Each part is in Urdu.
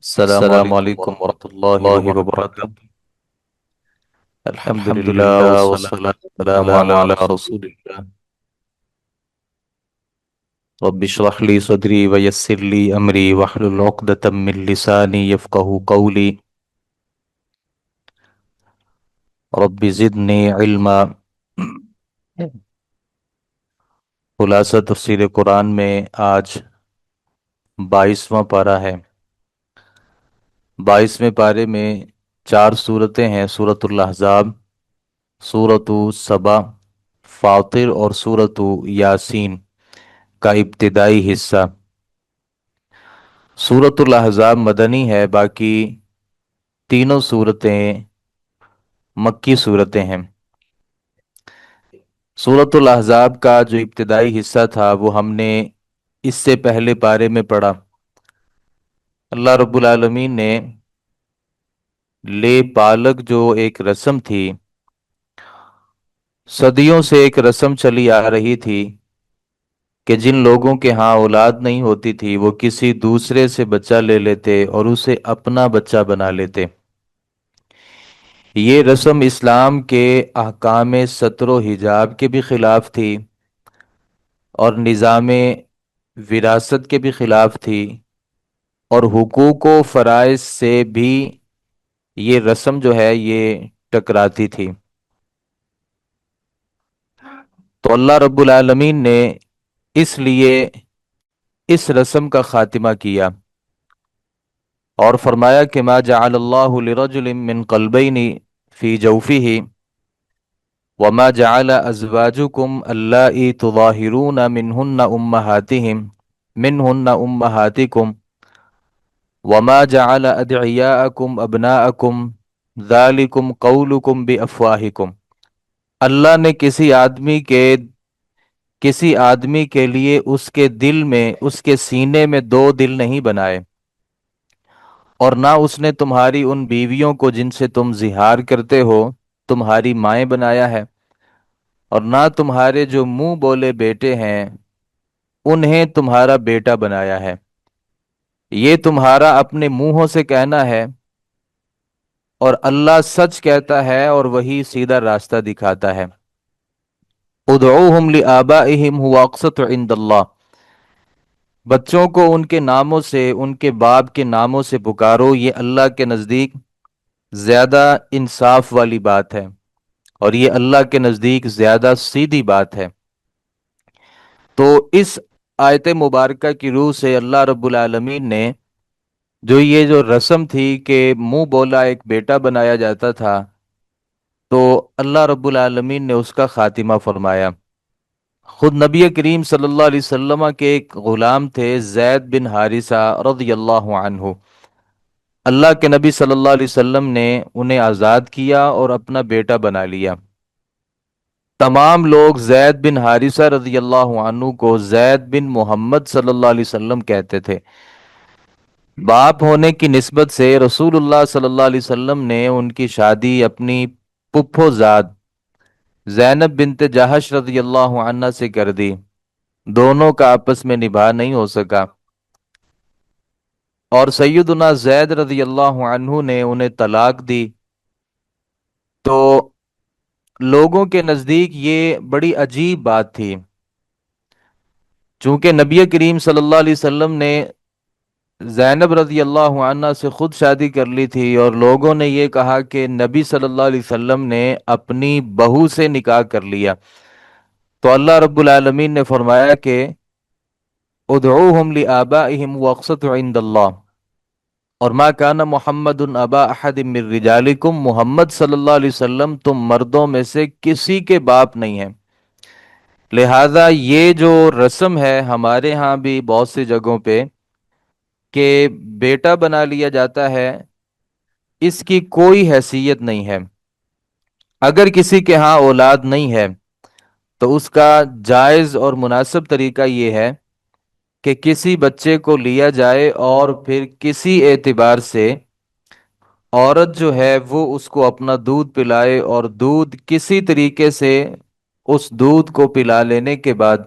السلام السلام علیکم علیکم ورحمۃ ورحمۃ اللہ اللہ وبرکاتہ۔ وبرکاتہ۔ الحمد الحمد للہ للہ والصلاة والصلاة والسلام والسلام علی علی رسول رسول اللہ۔ رب اشرح لی صدری ویسر لی امری واحلل عقدۃ من لسانی یفقهوا قولی رب زدنی علما۔ خلاصہ تفسیر قرآن میں آج 22واں پارہ ہے۔ 22ویں پارے میں 4 سورتیں ہیں: سورۃ الاحزاب، سورۃ سبا، فاطر اور سورۃ یاسین کا ابتدائی حصہ۔ سورۃ الاحزاب مدنی ہے، باقی تینوں صورتیں مکی صورتیں ہیں۔ سورۃ الاحزاب کا جو ابتدائی حصہ تھا وہ ہم نے اس سے پہلے پارے میں پڑھا۔ اللہ رب العالمین نے لے پالک جو ایک رسم تھی، صدیوں سے ایک رسم چلی آ رہی تھی کہ جن لوگوں کے ہاں اولاد نہیں ہوتی تھی وہ کسی دوسرے سے بچہ لے لیتے اور اسے اپنا بچہ بنا لیتے۔ یہ رسم اسلام کے احکام ستر و حجاب کے بھی خلاف تھی اور نظام وراثت کے بھی خلاف تھی، اور حقوق و فرائض سے بھی یہ رسم جو ہے یہ ٹکراتی تھی۔ تو اللہ رب العالمین نے اس لیے اس رسم کا خاتمہ کیا اور فرمایا کہ ما جعل اللہ لرجل من قلبین فی جوفہ وما جعل ازواجکم اللائی تظاہرون منہن امہاتکم وما جعل ادعیاءکم ابناءکم ذالکم قولکم بافواہکم۔ اللہ نے کسی آدمی کے لیے اس کے دل میں، اس کے سینے میں دو دل نہیں بنائے، اور نہ اس نے تمہاری ان بیویوں کو جن سے تم زہار کرتے ہو تمہاری مائیں بنایا ہے، اور نہ تمہارے جو منہ بولے بیٹے ہیں انہیں تمہارا بیٹا بنایا ہے۔ یہ تمہارا اپنے منہوں سے کہنا ہے، اور اللہ سچ کہتا ہے اور وہی سیدھا راستہ دکھاتا ہے۔ ادعوہم لآبائہم هو اقسط عند اللہ۔ بچوں کو ان کے ناموں سے، ان کے باپ کے ناموں سے پکارو، یہ اللہ کے نزدیک زیادہ انصاف والی بات ہے اور یہ اللہ کے نزدیک زیادہ سیدھی بات ہے۔ تو اس آیت مبارکہ کی روح سے اللہ رب العالمین نے جو رسم تھی کہ منہ بولا ایک بیٹا بنایا جاتا تھا، تو اللہ رب العالمین نے اس کا خاتمہ فرمایا۔ خود نبی کریم صلی اللہ علیہ وسلم کے ایک غلام تھے، زید بن حارثہ رضی اللہ عنہ۔ اللہ کے نبی صلی اللہ علیہ وسلم نے انہیں آزاد کیا اور اپنا بیٹا بنا لیا۔ تمام لوگ زید بن حارثہ رضی اللہ عنہ کو زید بن محمد صلی اللہ علیہ وسلم کہتے تھے۔ باپ ہونے کی نسبت سے رسول اللہ صلی اللہ علیہ وسلم نے ان کی شادی اپنی پپھو زاد زینب بنت جہش رضی اللہ عنہ سے کر دی۔ دونوں کا آپس میں نباہ نہیں ہو سکا، اور سیدنا زید رضی اللہ عنہ نے انہیں طلاق دی۔ تو لوگوں کے نزدیک یہ بڑی عجیب بات تھی، چونکہ نبی کریم صلی اللہ علیہ وسلم نے زینب رضی اللہ عنہ سے خود شادی کر لی تھی، اور لوگوں نے یہ کہا کہ نبی صلی اللہ علیہ وسلم نے اپنی بہو سے نکاح کر لیا۔ تو اللہ رب العالمین نے فرمایا کہ ادعوہم لآبائہم واقسط عند اللہ، اور ما کان محمد ابا احد من رجالکم، محمد صلی اللہ علیہ وسلم تم مردوں میں سے کسی کے باپ نہیں ہیں۔ لہذا یہ جو رسم ہے ہمارے ہاں بھی بہت سی جگہوں پہ کہ بیٹا بنا لیا جاتا ہے، اس کی کوئی حیثیت نہیں ہے۔ اگر کسی کے ہاں اولاد نہیں ہے تو اس کا جائز اور مناسب طریقہ یہ ہے کہ کسی بچے کو لیا جائے اور پھر کسی اعتبار سے عورت جو ہے وہ اس کو اپنا دودھ پلائے، اور کسی طریقے سے اس دودھ کو پلا لینے کے بعد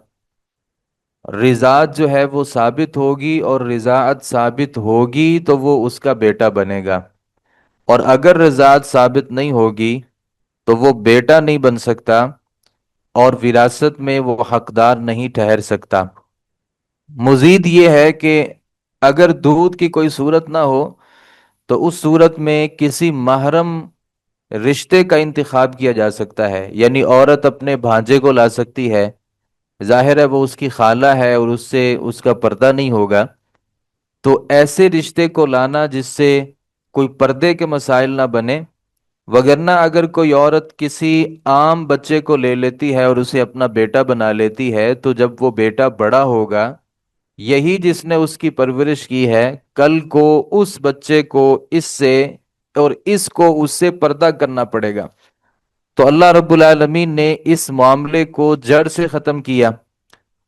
رضاعت جو ہے وہ ثابت ہوگی، اور رضاعت ثابت ہوگی تو وہ اس کا بیٹا بنے گا، اور اگر رضاعت ثابت نہیں ہوگی تو وہ بیٹا نہیں بن سکتا، اور وراثت میں وہ حقدار نہیں ٹھہر سکتا۔ مزید یہ ہے کہ اگر دودھ کی کوئی صورت نہ ہو تو اس صورت میں کسی محرم رشتے کا انتخاب کیا جا سکتا ہے، یعنی عورت اپنے بھانجے کو لا سکتی ہے، ظاہر ہے وہ اس کی خالہ ہے اور اس سے اس کا پردہ نہیں ہوگا، تو ایسے رشتے کو لانا جس سے کوئی پردے کے مسائل نہ بنے۔ وگرنہ اگر کوئی عورت کسی عام بچے کو لے لیتی ہے اور اسے اپنا بیٹا بنا لیتی ہے، تو جب وہ بیٹا بڑا ہوگا، یہی جس نے اس کی پرورش کی ہے، کل کو اس بچے کو اس سے اور اس کو اس سے پردہ کرنا پڑے گا۔ تو اللہ رب العالمین نے اس معاملے کو جڑ سے ختم کیا،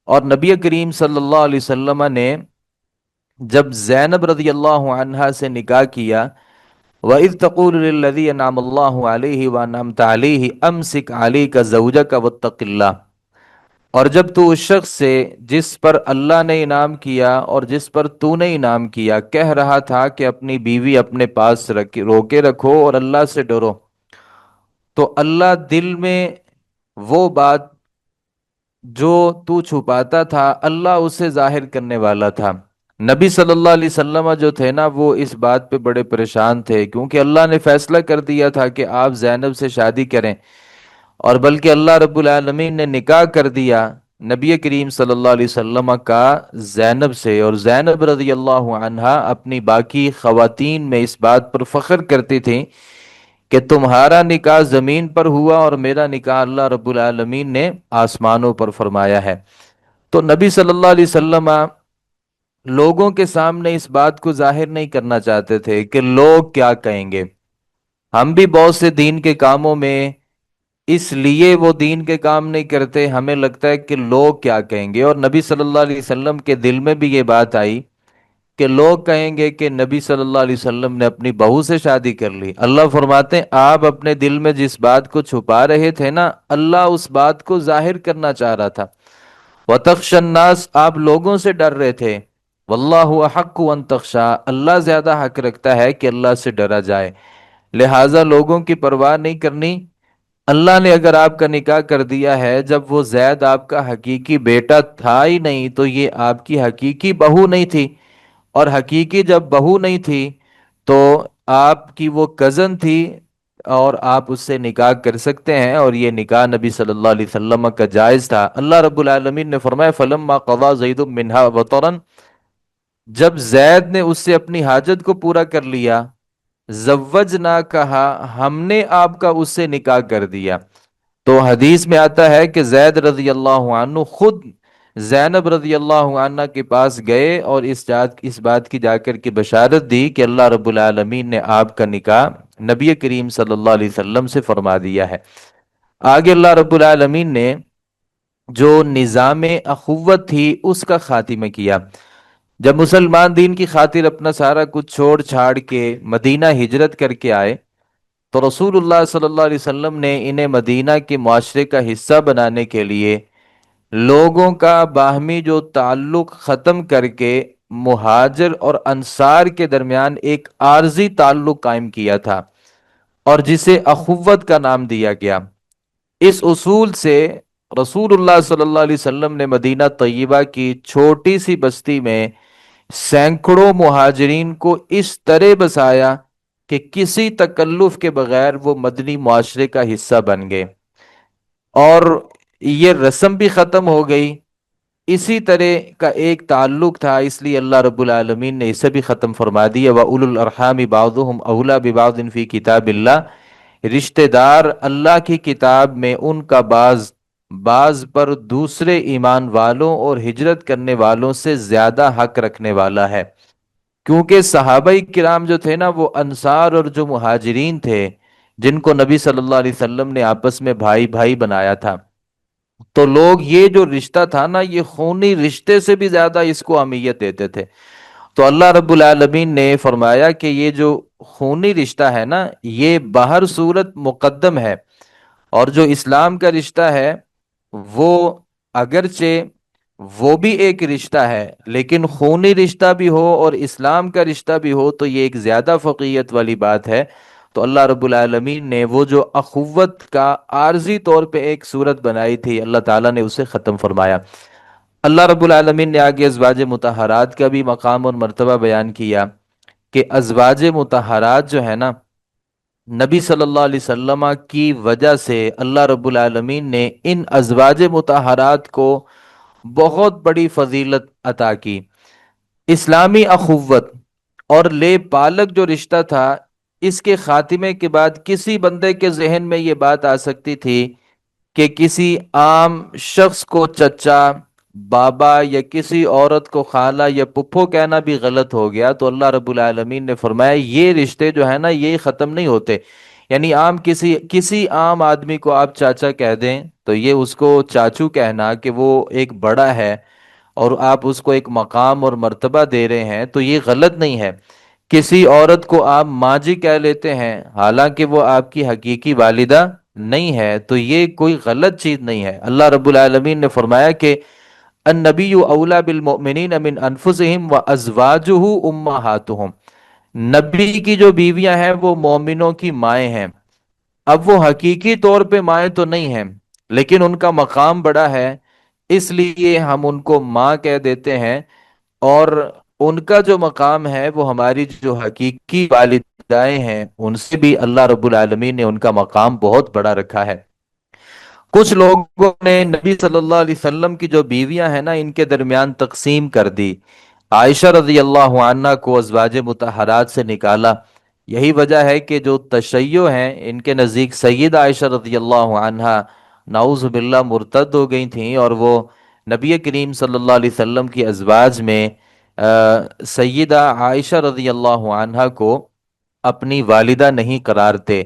اور نبی کریم صلی اللہ علیہ وسلم نے جب زینب رضی اللہ عنہا سے نکاح کیا، وَإِذْ تَقُولُ لِلَّذِي أَنْعَمَ اللَّهُ عَلَيْهِ وَأَنْعَمْتَ عَلَيْهِ أَمْسِكْ عَلَيْكَ زَوْجَكَ وَاتَّقِ اللَّهِ، اور جب تو اس شخص سے جس پر اللہ نے انعام کیا اور جس پر تو نے انعام کیا کہہ رہا تھا کہ اپنی بیوی اپنے پاس روکے رکھو اور اللہ سے ڈرو، تو اللہ دل میں وہ بات جو تو چھپاتا تھا اللہ اسے ظاہر کرنے والا تھا۔ نبی صلی اللہ علیہ وسلم جو تھے نا، وہ اس بات پہ بڑے پریشان تھے، کیونکہ اللہ نے فیصلہ کر دیا تھا کہ آپ زینب سے شادی کریں، اور بلکہ اللہ رب العالمین نے نکاح کر دیا نبی کریم صلی اللہ علیہ وسلم کا زینب سے، اور زینب رضی اللہ عنہا اپنی باقی خواتین میں اس بات پر فخر کرتی تھیں کہ تمہارا نکاح زمین پر ہوا اور میرا نکاح اللہ رب العالمین نے آسمانوں پر فرمایا ہے۔ تو نبی صلی اللہ علیہ وسلم لوگوں کے سامنے اس بات کو ظاہر نہیں کرنا چاہتے تھے کہ لوگ کیا کہیں گے۔ ہم بھی بہت سے دین کے کاموں میں اس لیے وہ دین کے کام نہیں کرتے، ہمیں لگتا ہے کہ لوگ کیا کہیں گے، اور نبی صلی اللہ علیہ وسلم کے دل میں بھی یہ بات آئی کہ لوگ کہیں گے کہ نبی صلی اللہ علیہ وسلم نے اپنی بہو سے شادی کر لی۔ اللہ فرماتے ہیں آپ اپنے دل میں جس بات کو چھپا رہے تھے نا، اللہ اس بات کو ظاہر کرنا چاہ رہا تھا۔ وَتَخْشَى النَّاسَ، آپ لوگوں سے ڈر رہے تھے، وَاللَّهُ أَحَقُّ أَن تَخْشَىٰ، اللہ زیادہ حق رکھتا ہے کہ اللہ سے ڈرا جائے، لہٰذا لوگوں کی پرواہ نہیں کرنی۔ اللہ نے اگر آپ کا نکاح کر دیا ہے، جب وہ زید آپ کا حقیقی بیٹا تھا ہی نہیں تو یہ آپ کی حقیقی بہو نہیں تھی، اور حقیقی جب بہو نہیں تھی تو آپ کی وہ کزن تھی، اور آپ اس سے نکاح کر سکتے ہیں، اور یہ نکاح نبی صلی اللہ علیہ وسلم کا جائز تھا۔ اللہ رب العالمین نے فرمایا فَلَمَّا قَضَىٰ زَيْدٌ مِّنْهَا وَطَرًا، جب زید نے اس سے اپنی حاجت کو پورا کر لیا، زوجنا کہا، ہم نے آپ کا اس سے نکاح کر دیا۔ تو حدیث میں آتا ہے کہ زید رضی اللہ عنہ خود زینب رضی اللہ عنہ کے پاس گئے اور اس بات کی جا کر کے بشارت دی کہ اللہ رب العالمین نے آپ کا نکاح نبی کریم صلی اللہ علیہ وسلم سے فرما دیا ہے۔ آگے اللہ رب العالمین نے جو نظام اخوت تھی اس کا خاتمہ کیا۔ جب مسلمان دین کی خاطر اپنا سارا کچھ چھوڑ چھاڑ کے مدینہ ہجرت کر کے آئے، تو رسول اللہ صلی اللہ علیہ وسلم نے انہیں مدینہ کے معاشرے کا حصہ بنانے کے لیے لوگوں کا باہمی جو تعلق ختم کر کے مہاجر اور انصار کے درمیان ایک عارضی تعلق قائم کیا تھا، اور جسے اخوت کا نام دیا گیا۔ اس اصول سے رسول اللہ صلی اللہ علیہ وسلم نے مدینہ طیبہ کی چھوٹی سی بستی میں سینکڑوں مہاجرین کو اس طرح بسایا کہ کسی تکلف کے بغیر وہ مدنی معاشرے کا حصہ بن گئے، اور یہ رسم بھی ختم ہو گئی۔ اسی طرح کا ایک تعلق تھا، اس لیے اللہ رب العالمین نے اسے بھی ختم فرما دیا۔ وَأُولُو الْأَرْحَامِ بَعْضُهُمْ أَوْلَىٰ بِبَعْضٍ فِي كِتَابِ اللَّهِ، رشتہ دار اللہ کی کتاب میں ان کا بعض پر دوسرے ایمان والوں اور ہجرت کرنے والوں سے زیادہ حق رکھنے والا ہے، کیونکہ صحابہ کرام جو تھے نا، وہ انصار اور جو مہاجرین تھے جن کو نبی صلی اللہ علیہ وسلم نے آپس میں بھائی بھائی بنایا تھا، تو لوگ یہ جو رشتہ تھا نا، یہ خونی رشتے سے بھی زیادہ اس کو اہمیت دیتے تھے۔ تو اللہ رب العالمین نے فرمایا کہ یہ جو خونی رشتہ ہے نا، یہ باہر صورت مقدم ہے، اور جو اسلام کا رشتہ ہے وہ اگرچہ وہ بھی ایک رشتہ ہے، لیکن خونی رشتہ بھی ہو اور اسلام کا رشتہ بھی ہو تو یہ ایک زیادہ فقیت والی بات ہے۔ تو اللہ رب العالمین نے وہ جو اخوت کا عارضی طور پہ ایک صورت بنائی تھی، اللہ تعالیٰ نے اسے ختم فرمایا۔ اللہ رب العالمین نے آگے ازواج مطہرات کا بھی مقام اور مرتبہ بیان کیا کہ ازواج مطہرات جو ہے نا، نبی صلی اللہ علیہ وسلم کی وجہ سے اللہ رب العالمین نے ان ازواج مطہرات کو بہت بڑی فضیلت عطا کی۔ اسلامی اخوت اور لے پالک جو رشتہ تھا، اس کے خاتمے کے بعد کسی بندے کے ذہن میں یہ بات آ سکتی تھی کہ کسی عام شخص کو چچا، بابا یا کسی عورت کو خالہ یا پھپھو کہنا بھی غلط ہو گیا، تو اللہ رب العالمین نے فرمایا یہ رشتے جو ہے نا یہ ختم نہیں ہوتے۔ یعنی عام کسی عام آدمی کو آپ چاچا کہہ دیں تو یہ اس کو چاچو کہنا کہ وہ ایک بڑا ہے اور آپ اس کو ایک مقام اور مرتبہ دے رہے ہیں تو یہ غلط نہیں ہے۔ کسی عورت کو آپ ماں جی کہہ لیتے ہیں حالانکہ وہ آپ کی حقیقی والدہ نہیں ہے، تو یہ کوئی غلط چیز نہیں ہے۔ اللہ رب العالمین نے فرمایا کہ النبی اولا بالمؤمنین من انفسہم وازواجہ امہاتہم، نبی کی جو بیویاں ہیں وہ مومنوں کی مائیں ہیں۔ اب وہ حقیقی طور پہ مائیں تو نہیں ہیں، لیکن ان کا مقام بڑا ہے، اس لیے ہم ان کو ماں کہہ دیتے ہیں، اور ان کا جو مقام ہے وہ ہماری جو حقیقی والدائیں ہیں ان سے بھی اللہ رب العالمین نے ان کا مقام بہت بڑا رکھا ہے۔ کچھ لوگوں نے نبی صلی اللہ علیہ وسلم کی جو بیویاں ہیں نا ان کے درمیان تقسیم کر دی، عائشہ رضی اللہ عنہ کو ازواج مطہرات سے نکالا۔ یہی وجہ ہے کہ جو تشیع ہیں ان کے نزدیک سید عائشہ رضی اللہ عنہا نعوذ باللہ مرتد ہو گئی تھیں، اور وہ نبی کریم صلی اللہ علیہ وسلم کی ازواج میں سیدہ عائشہ رضی اللہ عنہا کو اپنی والدہ نہیں قرار دے۔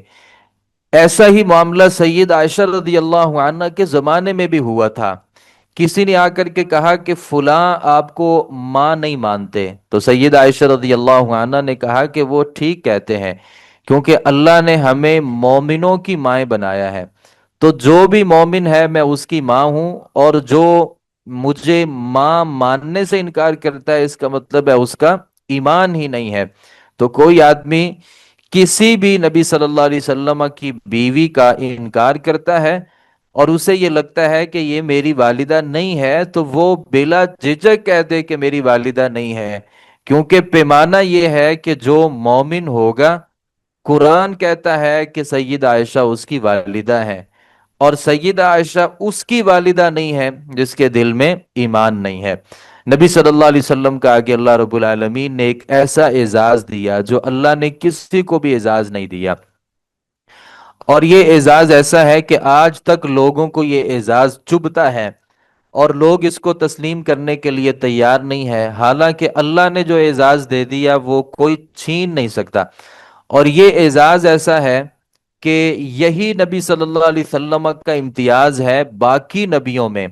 ایسا ہی معاملہ سید عائشہ رضی اللہ عنہ کے زمانے میں بھی ہوا تھا۔ کسی نے آ کر کے کہا کہ فلاں آپ کو ماں نہیں مانتے، تو سید عائشہ رضی اللہ عنہ نے کہا کہ وہ ٹھیک کہتے ہیں، کیونکہ اللہ نے ہمیں مومنوں کی مائیں بنایا ہے، تو جو بھی مومن ہے میں اس کی ماں ہوں، اور جو مجھے ماں ماننے سے انکار کرتا ہے اس کا مطلب ہے اس کا ایمان ہی نہیں ہے۔ تو کوئی آدمی کسی بھی نبی صلی اللہ علیہ وسلم کی بیوی کا انکار کرتا ہے اور اسے یہ لگتا ہے کہ یہ میری والدہ نہیں ہے، تو وہ بلا جھجک کہہ دے کہ میری والدہ نہیں ہے، کیونکہ پیمانہ یہ ہے کہ جو مومن ہوگا، قرآن کہتا ہے کہ سیدہ عائشہ اس کی والدہ ہے، اور سیدہ عائشہ اس کی والدہ نہیں ہے جس کے دل میں ایمان نہیں ہے۔ نبی صلی اللہ علیہ وسلم کا آگے اللہ رب العالمین نے ایک ایسا اعزاز دیا جو اللہ نے کسی کو بھی اعزاز نہیں دیا، اور یہ اعزاز ایسا ہے کہ آج تک لوگوں کو یہ اعزاز چبھتا ہے اور لوگ اس کو تسلیم کرنے کے لیے تیار نہیں ہے، حالانکہ اللہ نے جو اعزاز دے دیا وہ کوئی چھین نہیں سکتا۔ اور یہ اعزاز ایسا ہے کہ یہی نبی صلی اللہ علیہ وسلم کا امتیاز ہے باقی نبیوں میں،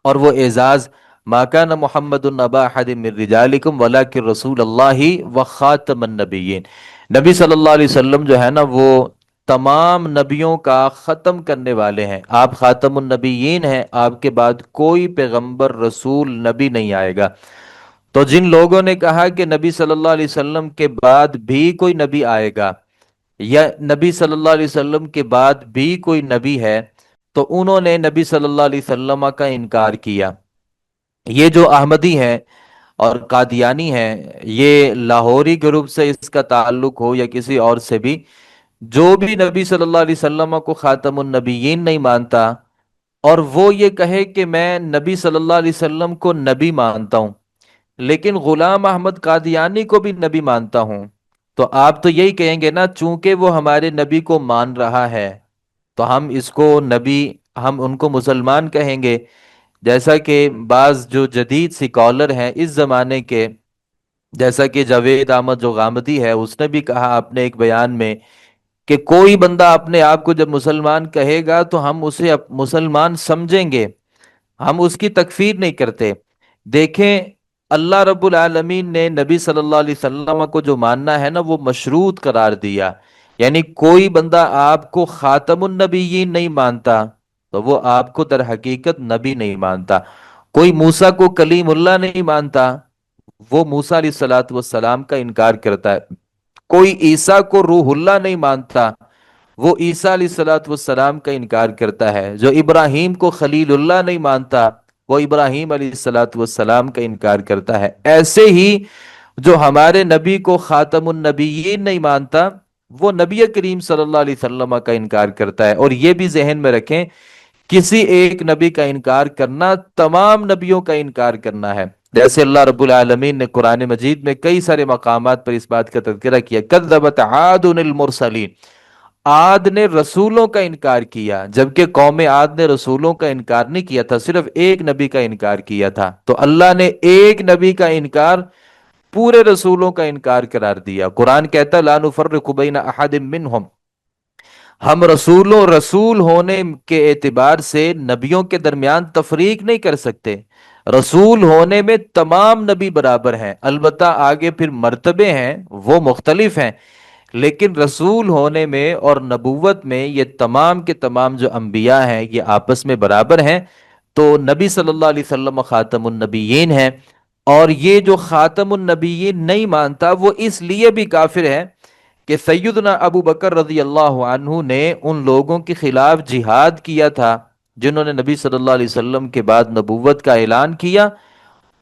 اور وہ اعزاز ما کان محمد ابا احد من رجالکم ولکن رسول اللہ وخاتم النبیین، نبی صلی اللہ علیہ وسلم جو ہے نا وہ تمام نبیوں کا ختم کرنے والے ہیں، آپ خاتم النبیین ہیں، آپ کے بعد کوئی پیغمبر رسول نبی نہیں آئے گا۔ تو جن لوگوں نے کہا کہ نبی صلی اللہ علیہ وسلم کے بعد بھی کوئی نبی آئے گا، یا نبی صلی اللہ علیہ وسلم کے بعد بھی کوئی نبی ہے، تو انہوں نے نبی صلی اللہ علیہ وسلم کا انکار کیا۔ یہ جو احمدی ہیں اور قادیانی ہیں، یہ لاہوری گروپ سے اس کا تعلق ہو یا کسی اور سے بھی، جو بھی نبی صلی اللہ علیہ وسلم کو خاتم النبیین نہیں مانتا اور وہ یہ کہے کہ میں نبی صلی اللہ علیہ وسلم کو نبی مانتا ہوں لیکن غلام احمد قادیانی کو بھی نبی مانتا ہوں، تو آپ تو یہی کہیں گے نا چونکہ وہ ہمارے نبی کو مان رہا ہے تو ہم اس کو نبی، ہم ان کو مسلمان کہیں گے۔ جیسا کہ بعض جو جدید سیکولر ہیں اس زمانے کے، جیسا کہ جاوید احمد جو غامدی ہے، اس نے بھی کہا اپنے ایک بیان میں کہ کوئی بندہ اپنے آپ کو جب مسلمان کہے گا تو ہم اسے مسلمان سمجھیں گے، ہم اس کی تکفیر نہیں کرتے۔ دیکھیں اللہ رب العالمین نے نبی صلی اللہ علیہ وسلم کو جو ماننا ہے نا وہ مشروط قرار دیا، یعنی کوئی بندہ آپ کو خاتم النبیین نہیں مانتا تو وہ آپ کو در حقیقت نبی نہیں مانتا۔ کوئی موسیٰ کو کلیم اللہ نہیں مانتا، وہ موسیٰ علیہ الصلوۃ والسلام کا انکار کرتا ہے۔ کوئی عیسیٰ کو روح اللہ نہیں مانتا، وہ عیسیٰ علیہ الصلوۃ والسلام کا انکار کرتا ہے۔ جو ابراہیم کو خلیل اللہ نہیں مانتا، وہ ابراہیم علیہ الصلوۃ والسلام کا انکار کرتا ہے۔ ایسے ہی جو ہمارے نبی کو خاتم النبیین نہیں مانتا، وہ نبی کریم صلی اللہ علیہ وسلم کا انکار کرتا ہے۔ اور یہ بھی ذہن میں رکھیں، کسی ایک نبی کا انکار کرنا تمام نبیوں کا انکار کرنا ہے۔ جیسے اللہ رب العالمین نے قرآن مجید میں کئی سارے مقامات پر اس بات کا تذکرہ کیا، کذبت عاد المرسلین، عاد نے رسولوں کا انکار کیا، جبکہ قوم عاد نے رسولوں کا انکار نہیں کیا تھا، صرف ایک نبی کا انکار کیا تھا۔ تو اللہ نے ایک نبی کا انکار پورے رسولوں کا انکار قرار دیا۔ قرآن کہتا ہے لا نفرق بین احد منہم، ہم رسول ہونے کے اعتبار سے نبیوں کے درمیان تفریق نہیں کر سکتے۔ رسول ہونے میں تمام نبی برابر ہیں، البتہ آگے پھر مرتبے ہیں وہ مختلف ہیں، لیکن رسول ہونے میں اور نبوت میں یہ تمام کے تمام جو انبیاء ہیں یہ آپس میں برابر ہیں۔ تو نبی صلی اللہ علیہ وسلم خاتم النبیین ہیں، اور یہ جو خاتم النبیین نہیں مانتا وہ اس لیے بھی کافر ہے کہ سیدنا ابو بکر رضی اللہ عنہ نے ان لوگوں کے خلاف جہاد کیا تھا جنہوں نے نبی صلی اللہ علیہ وسلم کے بعد نبوت کا اعلان کیا،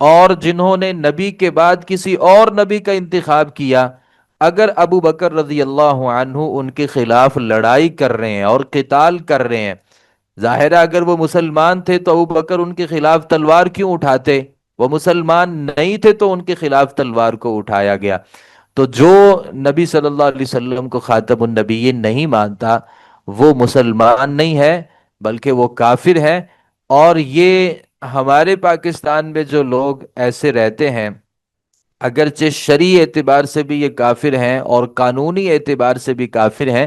اور جنہوں نے نبی کے بعد کسی اور نبی کا انتخاب کیا۔ اگر ابو بکر رضی اللہ عنہ ان کے خلاف لڑائی کر رہے ہیں اور قتال کر رہے ہیں، ظاہر ہے اگر وہ مسلمان تھے تو ابو بکر ان کے خلاف تلوار کیوں اٹھاتے؟ وہ مسلمان نہیں تھے تو ان کے خلاف تلوار کو اٹھایا گیا۔ تو جو نبی صلی اللہ علیہ وسلم کو خاتم النبیین نہیں مانتا وہ مسلمان نہیں ہے بلکہ وہ کافر ہے۔ اور یہ ہمارے پاکستان میں جو لوگ ایسے رہتے ہیں، اگرچہ شرعی اعتبار سے بھی یہ کافر ہیں اور قانونی اعتبار سے بھی کافر ہیں،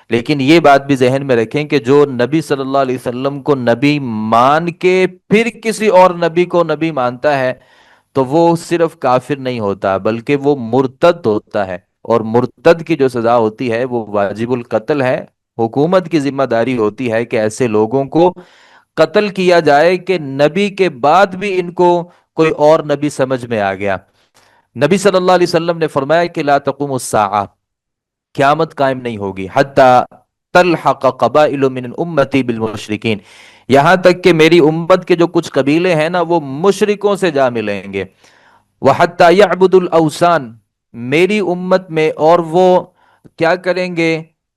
لیکن یہ بات بھی ذہن میں رکھیں کہ جو نبی صلی اللہ علیہ وسلم کو نبی مان کے پھر کسی اور نبی کو نبی مانتا ہے تو وہ صرف کافر نہیں ہوتا بلکہ وہ مرتد ہوتا ہے، اور مرتد کی جو سزا ہوتی ہے وہ واجب القتل ہے۔ حکومت کی ذمہ داری ہوتی ہے کہ ایسے لوگوں کو قتل کیا جائے کہ نبی کے بعد بھی ان کو کوئی اور نبی سمجھ میں آ گیا۔ نبی صلی اللہ علیہ وسلم نے فرمایا کہ لا تقوم الساعہ، قیامت قائم نہیں ہوگی حتی تلحق قبائل من امتی بالمشرکین، یہاں تک کہ میری امت کے جو کچھ قبیلے ہیں نا وہ مشرکوں سے جا ملیں گے۔ وَحَتَّى يَعْبُدُ الْأَوْثَانِ، میری امت میں اور وہ کیا کریں گے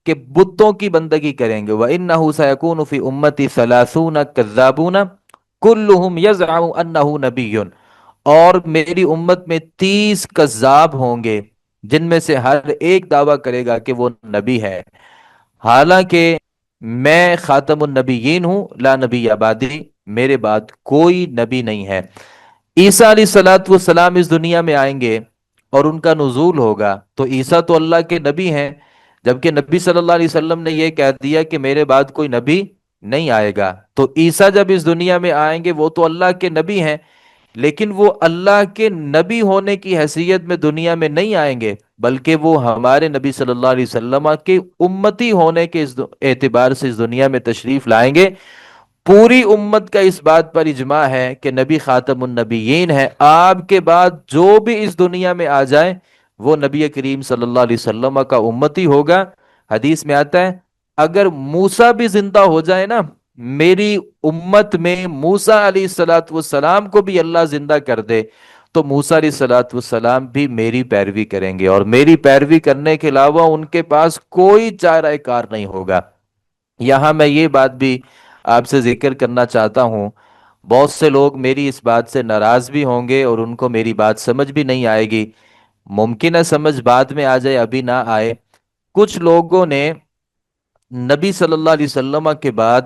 کہ بتوں کی بندگی کریں گے۔ وَإِنَّهُ سَيَكُونُ فِي أُمَّتِي 30 كَذَّابُونَ كُلُّهُمْ يَزْعَمُ أَنَّهُ نَبِيٌّ، اور میری امت میں 30 کذاب ہوں گے جن میں سے ہر ایک دعویٰ کرے گا کہ وہ نبی ہے، حالانکہ میں خاتم النبیین ہوں، لا نبی آبادی، میرے بعد کوئی نبی نہیں ہے۔ عیسیٰ علیہ الصلوۃ والسلام اس دنیا میں آئیں گے اور ان کا نزول ہوگا، تو عیسیٰ تو اللہ کے نبی ہیں، جبکہ نبی صلی اللہ علیہ وسلم نے یہ کہہ دیا کہ میرے بعد کوئی نبی نہیں آئے گا۔ تو عیسیٰ جب اس دنیا میں آئیں گے وہ تو اللہ کے نبی ہیں، لیکن وہ اللہ کے نبی ہونے کی حیثیت میں دنیا میں نہیں آئیں گے، بلکہ وہ ہمارے نبی صلی اللہ علیہ وسلم کے امتی ہونے کے اعتبار سے اس دنیا میں تشریف لائیں گے۔ پوری امت کا اس بات پر اجماع ہے کہ نبی خاتم النبیین ہے، آپ کے بعد جو بھی اس دنیا میں آ جائے وہ نبی کریم صلی اللہ علیہ وسلم کا امتی ہوگا۔ حدیث میں آتا ہے اگر موسیٰ بھی زندہ ہو جائے نا، میری امت میں موسیٰ علیہ الصلوۃ والسلام کو بھی اللہ زندہ کر دے تو موسیٰ علیہ الصلوۃ والسلام بھی میری پیروی کریں گے، اور میری پیروی کرنے کے علاوہ ان کے پاس کوئی چارہ کار نہیں ہوگا۔ یہاں میں یہ بات بھی آپ سے ذکر کرنا چاہتا ہوں، بہت سے لوگ میری اس بات سے ناراض بھی ہوں گے اور ان کو میری بات سمجھ بھی نہیں آئے گی، ممکن ہے سمجھ بعد میں آ جائے ابھی نہ آئے۔ کچھ لوگوں نے نبی صلی اللہ علیہ وسلم کے بعد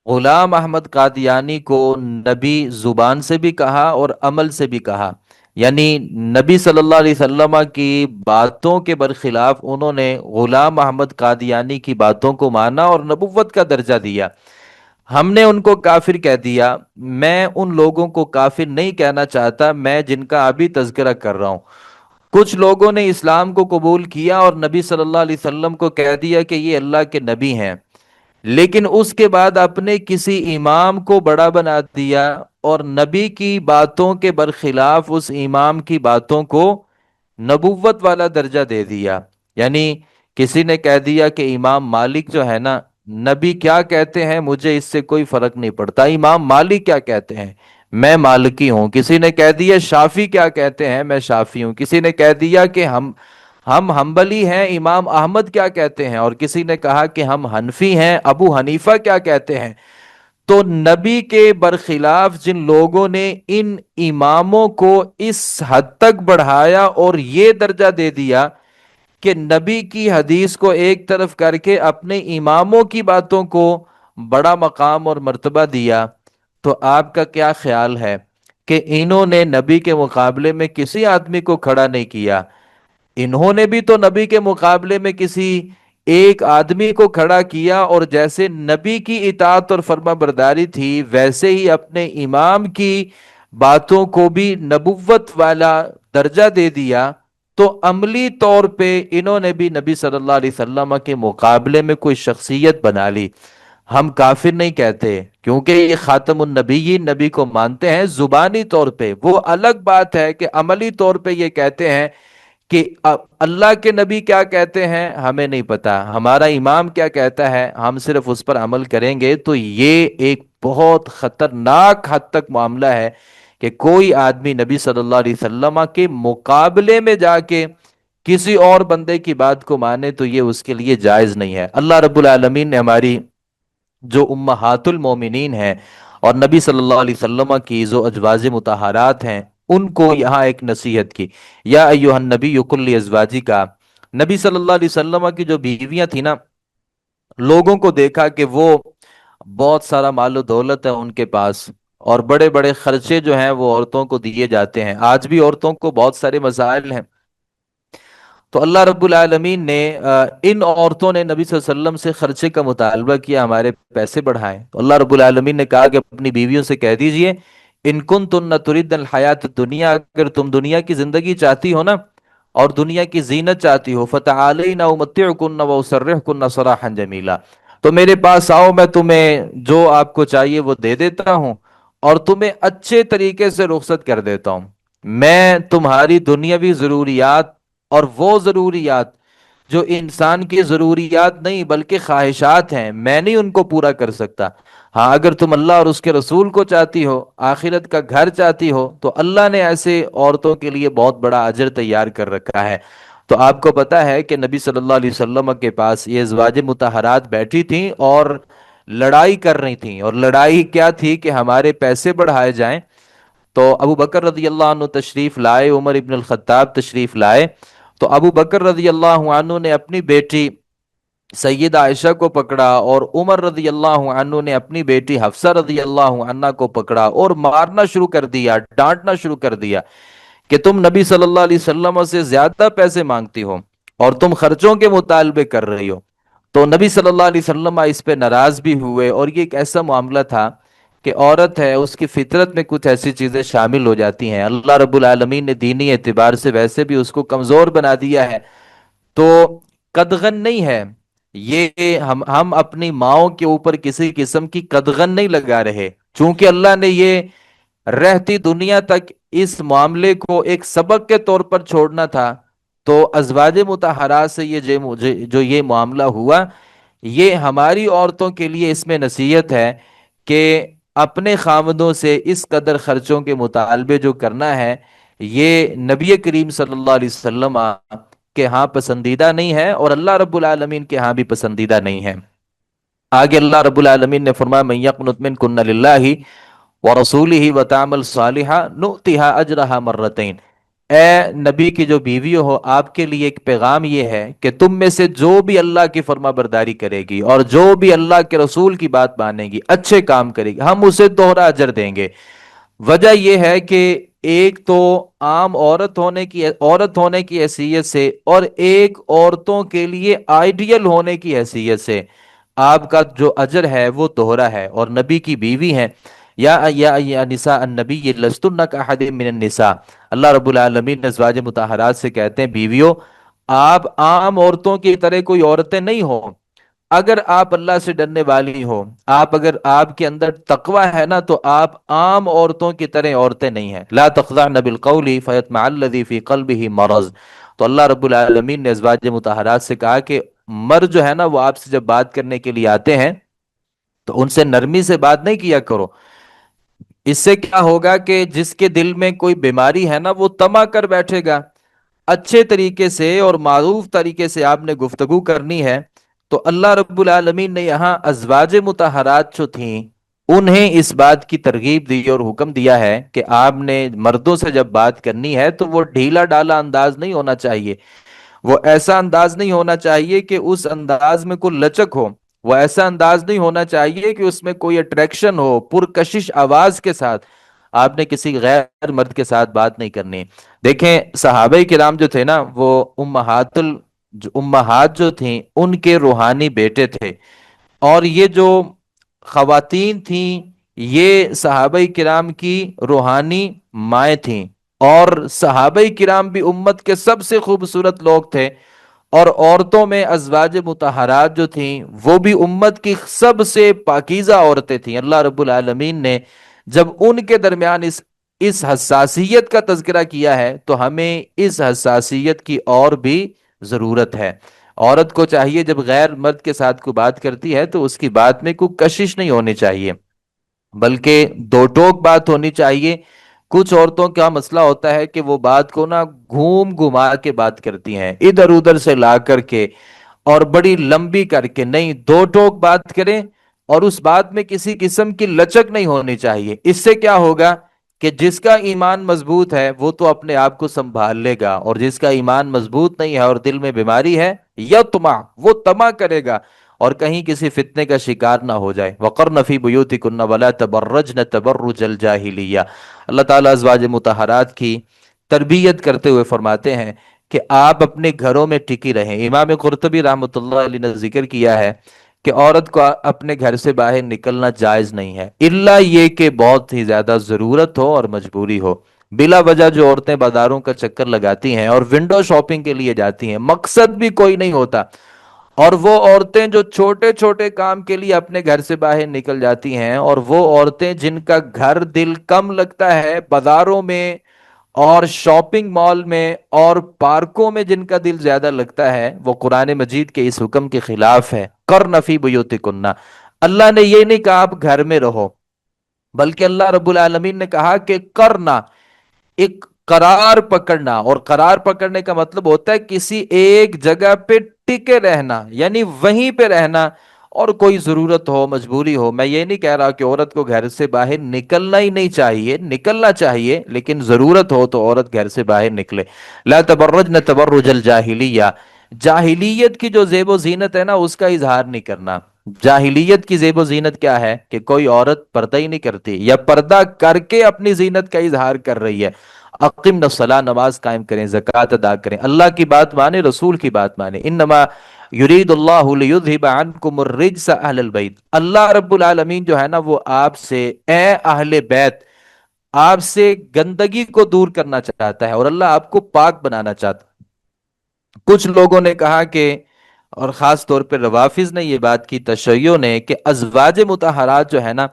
غلام احمد قادیانی کو نبی زبان سے بھی کہا اور عمل سے بھی کہا، یعنی نبی صلی اللہ علیہ وسلم کی باتوں کے برخلاف انہوں نے غلام احمد قادیانی کی باتوں کو مانا اور نبوت کا درجہ دیا۔ ہم نے ان کو کافر کہہ دیا۔ میں ان لوگوں کو کافر نہیں کہنا چاہتا، میں جن کا ابھی تذکرہ کر رہا ہوں۔ کچھ لوگوں نے اسلام کو قبول کیا اور نبی صلی اللہ علیہ وسلم کو کہہ دیا کہ یہ اللہ کے نبی ہیں، لیکن اس کے بعد اپنے کسی امام کو بڑا بنا دیا اور نبی کی باتوں کے برخلاف اس امام کی باتوں کو نبوت والا درجہ دے دیا. یعنی کسی نے کہہ دیا کہ امام مالک جو ہے نا، نبی کیا کہتے ہیں مجھے اس سے کوئی فرق نہیں پڑتا، امام مالک کیا کہتے ہیں میں مالکی ہوں. کسی نے کہہ دیا شافی کیا کہتے ہیں میں شافی ہوں. کسی نے کہہ دیا کہ ہم حنبلی ہیں، امام احمد کیا کہتے ہیں. اور کسی نے کہا کہ ہم حنفی ہیں، ابو حنیفہ کیا کہتے ہیں. تو نبی کے برخلاف جن لوگوں نے ان اماموں کو اس حد تک بڑھایا اور یہ درجہ دے دیا کہ نبی کی حدیث کو ایک طرف کر کے اپنے اماموں کی باتوں کو بڑا مقام اور مرتبہ دیا، تو آپ کا کیا خیال ہے کہ انہوں نے نبی کے مقابلے میں کسی آدمی کو کھڑا نہیں کیا؟ انہوں نے بھی تو نبی کے مقابلے میں کسی ایک آدمی کو کھڑا کیا، اور جیسے نبی کی اطاعت اور فرما برداری تھی ویسے ہی اپنے امام کی باتوں کو بھی نبوت والا درجہ دے دیا. تو عملی طور پہ انہوں نے بھی نبی صلی اللہ علیہ وسلم کے مقابلے میں کوئی شخصیت بنا لی. ہم کافر نہیں کہتے کیونکہ یہ خاتم النبیین نبی کو مانتے ہیں زبانی طور پہ، وہ الگ بات ہے کہ عملی طور پہ یہ کہتے ہیں کہ اللہ کے نبی کیا کہتے ہیں ہمیں نہیں پتا، ہمارا امام کیا کہتا ہے ہم صرف اس پر عمل کریں گے. تو یہ ایک بہت خطرناک حد تک معاملہ ہے کہ کوئی آدمی نبی صلی اللہ علیہ وسلم کے مقابلے میں جا کے کسی اور بندے کی بات کو مانے، تو یہ اس کے لیے جائز نہیں ہے. اللہ رب العالمین نے ہماری جو امہات المومنین ہیں اور نبی صلی اللہ علیہ وسلم کی جو ازواج مطہرات ہیں ان کو یہاں ایک نصیحت کی. یا ایوہ النبی قل لازواجی کا، نبی صلی اللہ علیہ وسلم کی جو بیویاں تھیں نا، لوگوں کو دیکھا کہ وہ بہت سارا مال و دولت ہے ان کے پاس، اور بڑے بڑے خرچے جو ہیں وہ عورتوں کو دیے جاتے ہیں. آج بھی عورتوں کو بہت سارے مسائل ہیں. تو اللہ رب العالمین نے ان عورتوں نے نبی صلی اللہ علیہ وسلم سے خرچے کا مطالبہ کیا ہمارے پیسے بڑھائیں. تو اللہ رب العالمین نے کہا کہ اپنی بیویوں سے کہہ دیجئے ان کنتن تردن الحیات الدنیا، اگر تم دنیا کی زندگی چاہتی ہو نا اور دنیا کی زینت چاہتی ہو، فتعالین امتعکن واسرحکن سراحا جمیلا، تو میرے پاس آؤ، میں تمہیں جو آپ کو چاہیے وہ دے دیتا ہوں اور تمہیں اچھے طریقے سے رخصت کر دیتا ہوں. میں تمہاری دنیاوی ضروریات اور وہ ضروریات جو انسان کی ضروریات نہیں بلکہ خواہشات ہیں، میں نہیں ان کو پورا کر سکتا. ہاں اگر تم اللہ اور اس کے رسول کو چاہتی ہو، آخرت کا گھر چاہتی ہو، تو اللہ نے ایسے عورتوں کے لیے بہت بڑا اجر تیار کر رکھا ہے. تو آپ کو پتا ہے کہ نبی صلی اللہ علیہ وسلم کے پاس یہ ازواج مطہرات بیٹھی تھیں اور لڑائی کر رہی تھیں. اور لڑائی کیا تھی کہ ہمارے پیسے بڑھائے جائیں. تو ابو بکر رضی اللہ عنہ تشریف لائے، عمر ابن الخطاب تشریف لائے. تو ابو بکر رضی اللہ عنہ نے اپنی بیٹی سیدہ عائشہ کو پکڑا، اور عمر رضی اللہ عنہ نے اپنی بیٹی حفصہ رضی اللہ عنہ کو پکڑا اور مارنا شروع کر دیا، ڈانٹنا شروع کر دیا کہ تم نبی صلی اللہ علیہ وسلم سے زیادہ پیسے مانگتی ہو اور تم خرچوں کے مطالبے کر رہی ہو. تو نبی صلی اللہ علیہ وسلم اس پہ ناراض بھی ہوئے. اور یہ ایک ایسا معاملہ تھا کہ عورت ہے، اس کی فطرت میں کچھ ایسی چیزیں شامل ہو جاتی ہیں. اللہ رب العالمین نے دینی اعتبار سے ویسے بھی اس کو کمزور بنا دیا ہے. تو قدغن نہیں ہے یہ، ہم اپنی ماؤں کے اوپر کسی قسم کی قدغن نہیں لگا رہے، چونکہ اللہ نے یہ رہتی دنیا تک اس معاملے کو ایک سبق کے طور پر چھوڑنا تھا. تو ازواج مطہرات سے جو یہ معاملہ ہوا، یہ ہماری عورتوں کے لیے اس میں نصیحت ہے کہ اپنے خاوندوں سے اس قدر خرچوں کے مطالبے جو کرنا ہے، یہ نبی کریم صلی اللہ علیہ وسلم کے ہاں پسندیدہ نہیں ہے اور اللہ رب العالمین کے ہاں بھی پسندیدہ نہیں ہے. آگے اللہ رب العالمین نے فرمایا من یقنت منکن للہ ورسولہ وتعمل صالحا نؤتها اجرها مرتین. اے نبی کی جو بیوی ہو، آپ کے لیے ایک پیغام یہ ہے کہ تم میں سے جو بھی اللہ کی فرما برداری کرے گی اور جو بھی اللہ کے رسول کی بات مانے گی، اچھے کام کرے گی، ہم اسے دوہرا اجر دیں گے. وجہ یہ ہے کہ ایک تو عام عورت ہونے کی حیثیت سے اور ایک عورتوں کے لیے آئیڈیل ہونے کی حیثیت سے آپ کا جو اجر ہے وہ دوہرا ہے، اور نبی کی بیوی ہیں. یا نساء النبی لستن کاحد من النساء، اللہ رب العالمین نے ازواج مطہرات سے کہتے ہیں بیویوں آپ عام عورتوں کی طرح کوئی عورتیں نہیں ہو، اگر آپ اللہ سے ڈرنے والی ہو، اگر آپ کے اندر تقوی ہے نا، تو آپ عام عورتوں کی طرح عورتیں نہیں ہیں. لا تخضعن بالقول فیطمع الذی فی قلبہ مرض. تو اللہ رب العالمین نے ازواج مطہرات سے کہا کہ مرد جو ہے نا، وہ آپ سے جب بات کرنے کے لیے آتے ہیں تو ان سے نرمی سے بات نہیں کیا کرو. اس سے کیا ہوگا کہ جس کے دل میں کوئی بیماری ہے نا، وہ طمع کر بیٹھے گا. اچھے طریقے سے اور معروف طریقے سے آپ نے گفتگو کرنی ہے. تو اللہ رب العالمین نے یہاں ازواج مطہرات جو تھیں انہیں اس بات کی ترغیب دی اور حکم دیا ہے کہ آپ نے مردوں سے جب بات کرنی ہے تو وہ ڈھیلا ڈالا انداز نہیں ہونا چاہیے. وہ ایسا انداز نہیں ہونا چاہیے کہ اس انداز میں کوئی لچک ہو. وہ ایسا انداز نہیں ہونا چاہیے کہ اس میں کوئی اٹریکشن ہو. پرکشش آواز کے ساتھ آپ نے کسی غیر مرد کے ساتھ بات نہیں کرنی. دیکھیں صحابہ کرام جو تھے نا، وہ امہات جو تھیں ان کے روحانی بیٹے تھے. اور یہ جو خواتین تھیں یہ صحابہ کرام کی روحانی مائیں تھیں. اور صحابہ کرام بھی امت کے سب سے خوبصورت لوگ تھے. اور عورتوں میں ازواج مطہرات جو تھیں وہ بھی امت کی سب سے پاکیزہ عورتیں تھیں. اللہ رب العالمین نے جب ان کے درمیان اس حساسیت کا تذکرہ کیا ہے تو ہمیں اس حساسیت کی اور بھی ضرورت ہے. عورت کو چاہیے جب غیر مرد کے ساتھ کوئی بات کرتی ہے تو اس کی بات میں کوئی کشش نہیں ہونی چاہیے، بلکہ دو ٹوک بات ہونی چاہیے. کچھ عورتوں کا مسئلہ ہوتا ہے کہ وہ بات کو نا گھوم گھما کے بات کرتی ہیں، ادھر ادھر سے لا کر کے اور بڑی لمبی کر کے. نہیں، دو ٹوک بات کریں اور اس بات میں کسی قسم کی لچک نہیں ہونی چاہیے. اس سے کیا ہوگا کہ جس کا ایمان مضبوط ہے وہ تو اپنے آپ کو سنبھال لے گا، اور جس کا ایمان مضبوط نہیں ہے اور دل میں بیماری ہے یطمع، وہ طمع کرے گا اور کہیں کسی فتنے کا شکار نہ ہو جائے. وقرن فی بیوتکن ولا تبرجن تبرج الجاہلیہ. اللہ تعالیٰ ازواج مطہرات کی تربیت کرتے ہوئے فرماتے ہیں کہ آپ اپنے گھروں میں ٹکی رہیں. امام قرطبی رحمۃ اللہ علیہ نے ذکر کیا ہے کہ عورت کو اپنے گھر سے باہر نکلنا جائز نہیں ہے، الا یہ کہ بہت ہی زیادہ ضرورت ہو اور مجبوری ہو. بلا وجہ جو عورتیں بازاروں کا چکر لگاتی ہیں اور ونڈو شاپنگ کے لیے جاتی ہیں، مقصد بھی کوئی نہیں ہوتا. اور وہ عورتیں جو چھوٹے چھوٹے کام کے لیے اپنے گھر سے باہر نکل جاتی ہیں، اور وہ عورتیں جن کا گھر دل کم لگتا ہے بازاروں میں اور شاپنگ مال میں اور پارکوں میں جن کا دل زیادہ لگتا ہے، وہ قرآن مجید کے اس حکم کے خلاف ہے. کرن فی بیوتکن. اللہ نے یہ نہیں کہا آپ گھر میں رہو، بلکہ اللہ رب العالمین نے کہا کہ کرنا، ایک قرار پکڑنا. اور قرار پکڑنے کا مطلب ہوتا ہے کسی ایک جگہ پہ ٹکے رہنا، یعنی وہیں پہ رہنا. اور کوئی ضرورت ہو، مجبوری ہو. میں یہ نہیں کہہ رہا کہ عورت کو گھر سے باہر نکلنا ہی نہیں چاہیے، نکلنا چاہیے، لیکن ضرورت ہو تو عورت گھر سے باہر نکلے. لا تبرجن تبرج الجاہلیہ. جاہلیت کی جو زیب و زینت ہے نا اس کا اظہار نہیں کرنا. جاہلیت کی زیب و زینت کیا ہے کہ کوئی عورت پردہ ہی نہیں کرتی یا پردہ کر کے اپنی زینت کا اظہار کر رہی ہے. اقیم الصلاۃ، نماز قائم کریں، زکوٰۃ ادا کریں، اللہ کی بات مانیں، رسول کی بات مانیں. انما یرید اللہ لیذھب عنکم الرجس اہل البیت. اللہ رب العالمین جو ہے نا وہ آپ سے، اے اہل بیت، آپ سے گندگی کو دور کرنا چاہتا ہے اور اللہ آپ کو پاک بنانا چاہتا ہے. کچھ لوگوں نے کہا کہ، اور خاص طور پہ روافظ نے یہ بات کی، تشیعوں نے، کہ ازواج مطہرات جو ہے نا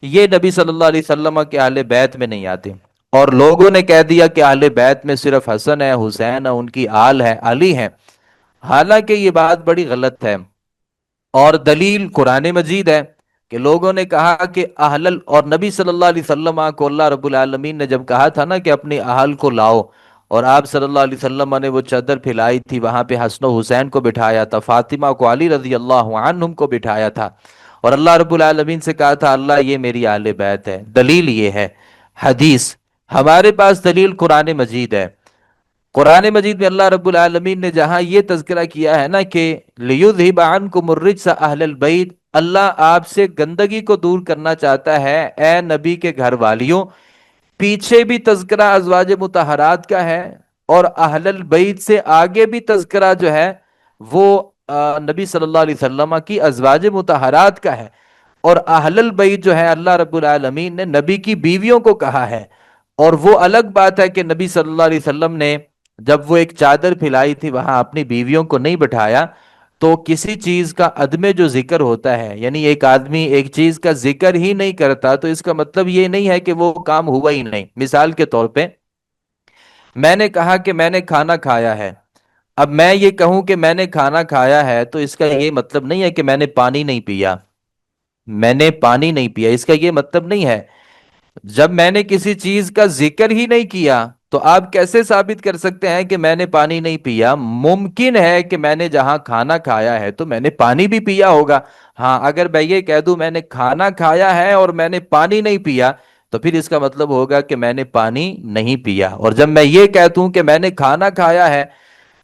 یہ نبی صلی اللہ علیہ وسلم کے اہل بیت میں نہیں آتے. اور لوگوں نے کہہ دیا کہ اہل بیت میں صرف حسن ہے، حسین ہے، ان کی آل ہے، علی ہے. حالانکہ یہ بات بڑی غلط ہے، اور دلیل قرآن مجید ہے. کہ لوگوں نے کہا کہ اور نبی صلی اللہ علیہ وسلم کو اللہ رب العالمین نے جب کہا تھا نا کہ اپنی اہل کو لاؤ، اور آپ صلی اللہ علیہ وسلم نے وہ چادر پھیلائی تھی، وہاں پہ حسن و حسین کو بٹھایا تھا، فاطمہ کو، علی رضی اللہ عنہم کو بٹھایا تھا، اور اللہ رب العالمین سے کہا تھا اللہ یہ میری اہل بیت ہے. دلیل یہ ہے حدیث. ہمارے پاس دلیل قرآن مجید ہے. قرآن مجید میں اللہ رب العالمین نے جہاں یہ تذکرہ کیا ہے نا کہ لیذھب عنکم الرجس اہل البیت، اللہ آپ سے گندگی کو دور کرنا چاہتا ہے اے نبی کے گھر والیوں. پیچھے بھی تذکرہ ازواج مطہرات کا ہے، اور اہل البیت سے آگے بھی تذکرہ جو ہے وہ نبی صلی اللہ علیہ وسلم کی ازواج مطہرات کا ہے. اور اہل البیت جو ہے اللہ رب العالمین نے نبی کی بیویوں کو کہا ہے. اور وہ الگ بات ہے کہ نبی صلی اللہ علیہ وسلم نے جب وہ ایک چادر پھیلائی تھی وہاں اپنی بیویوں کو نہیں بٹھایا. تو کسی چیز کا عدم جو ذکر ہوتا ہے، یعنی ایک آدمی ایک چیز کا ذکر ہی نہیں کرتا، تو اس کا مطلب یہ نہیں ہے کہ وہ کام ہوا ہی نہیں۔ مثال کے طور پہ میں نے کہا کہ میں نے کھانا کھایا ہے، اب میں یہ کہوں کہ میں نے کھانا کھایا ہے تو اس کا یہ مطلب نہیں ہے کہ میں نے پانی نہیں پیا، میں نے پانی نہیں پیا اس کا یہ مطلب نہیں ہے۔ جب میں نے کسی چیز کا ذکر ہی نہیں کیا تو آپ کیسے ثابت کر سکتے ہیں کہ میں نے پانی نہیں پیا؟ ممکن ہے کہ میں نے جہاں کھانا کھایا ہے تو میں نے پانی بھی پیا ہوگا۔ ہاں، اگر میں یہ کہہ دوں میں نے کھانا کھایا ہے اور میں نے پانی نہیں پیا، تو پھر اس کا مطلب ہوگا کہ میں نے پانی نہیں پیا۔ اور جب میں یہ کہتا ہوں کہ میں نے کھانا کھایا ہے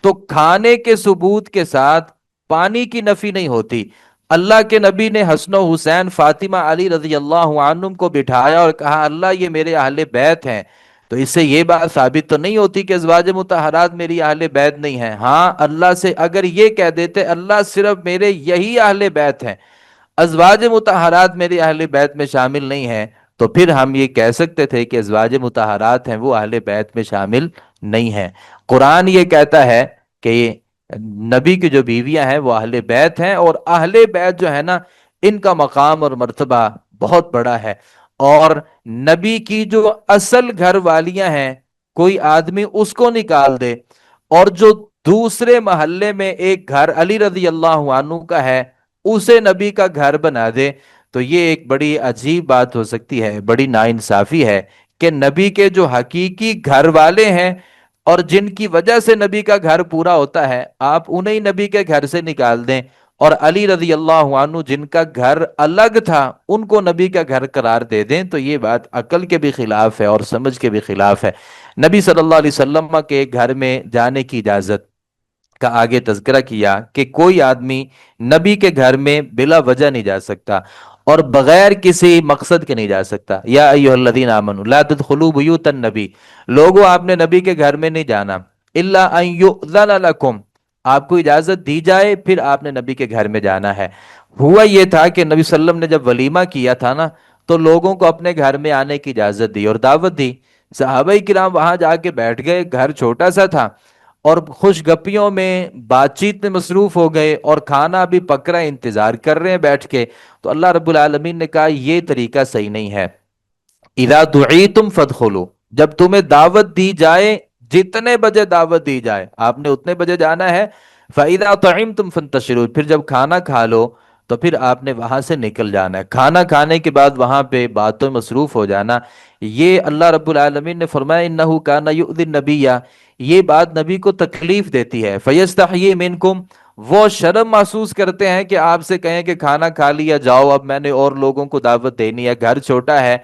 تو کھانے کے ثبوت کے ساتھ پانی کی نفی نہیں ہوتی۔ اللہ کے نبی نے حسن و حسین، فاطمہ، علی رضی اللہ عنہم کو بٹھایا اور کہا اللہ یہ میرے اہل بیت ہیں، تو اس سے یہ بات ثابت تو نہیں ہوتی کہ ازواج مطہرات میری اہل بیت نہیں ہیں۔ ہاں، اللہ سے اگر یہ کہہ دیتے اللہ صرف میرے یہی اہل بیت ہیں، ازواج مطہرات میرے اہل بیت میں شامل نہیں ہیں، تو پھر ہم یہ کہہ سکتے تھے کہ ازواج مطہرات ہیں وہ اہل بیت میں شامل نہیں ہیں۔ قرآن یہ کہتا ہے کہ نبی کی جو بیویاں ہیں وہ اہل بیت ہیں، اور اہل بیت جو ہے نا ان کا مقام اور مرتبہ بہت بڑا ہے۔ اور نبی کی جو اصل گھر والیاں ہیں، کوئی آدمی اس کو نکال دے اور جو دوسرے محلے میں ایک گھر علی رضی اللہ عنہ کا ہے اسے نبی کا گھر بنا دے، تو یہ ایک بڑی عجیب بات ہو سکتی ہے، بڑی ناانصافی ہے کہ نبی کے جو حقیقی گھر والے ہیں اور جن کی وجہ سے نبی کا گھر پورا ہوتا ہے، آپ انہیں نبی کے گھر سے نکال دیں، اور علی رضی اللہ عنہ جن کا گھر الگ تھا ان کو نبی کا گھر قرار دے دیں، تو یہ بات عقل کے بھی خلاف ہے اور سمجھ کے بھی خلاف ہے۔ نبی صلی اللہ علیہ وسلم کے گھر میں جانے کی اجازت کا آگے تذکرہ کیا کہ کوئی آدمی نبی کے گھر میں بلا وجہ نہیں جا سکتا اور بغیر کسی مقصد کے نہیں جا سکتا۔ یا ایھا الذین آمنوا لا تدخلوا بیوت النبی، لوگوں آپ نے نبی کے گھر میں نہیں جانا، الا ان یؤذن لکم، آپ کو اجازت دی جائے پھر آپ نے نبی کے گھر میں جانا ہے۔ ہوا یہ تھا کہ نبی صلی اللہ علیہ وسلم نے جب ولیمہ کیا تھا نا تو لوگوں کو اپنے گھر میں آنے کی اجازت دی اور دعوت دی، صحابہ کرام وہاں جا کے بیٹھ گئے، گھر چھوٹا سا تھا اور خوش گپیوں میں بات چیت میں مصروف ہو گئے اور کھانا بھی پک رہا ہے، انتظار کر رہے ہیں بیٹھ کے۔ تو اللہ رب العالمین نے کہا یہ طریقہ صحیح نہیں ہے، اذا دعیتم فادخلوا، جب تمہیں دعوت دی جائے، جتنے بجے دعوت دی جائے آپ نے اتنے بجے جانا ہے، فاذا طعمتم فانتشروا، پھر جب کھانا کھا لو تو پھر آپ نے وہاں سے نکل جانا ہے۔ کھانا کھانے کے بعد وہاں پہ باتوں میں مصروف ہو جانا، یہ اللہ رب العالمین نے فرمایا انہ کان یؤذی النبی، یہ بات نبی کو تکلیف دیتی ہے، فیستحیی منکم، وہ شرم محسوس کرتے ہیں کہ آپ سے کہیں کہ کھانا کھا لیا جاؤ، اب میں نے اور لوگوں کو دعوت دینی ہے، گھر چھوٹا ہے،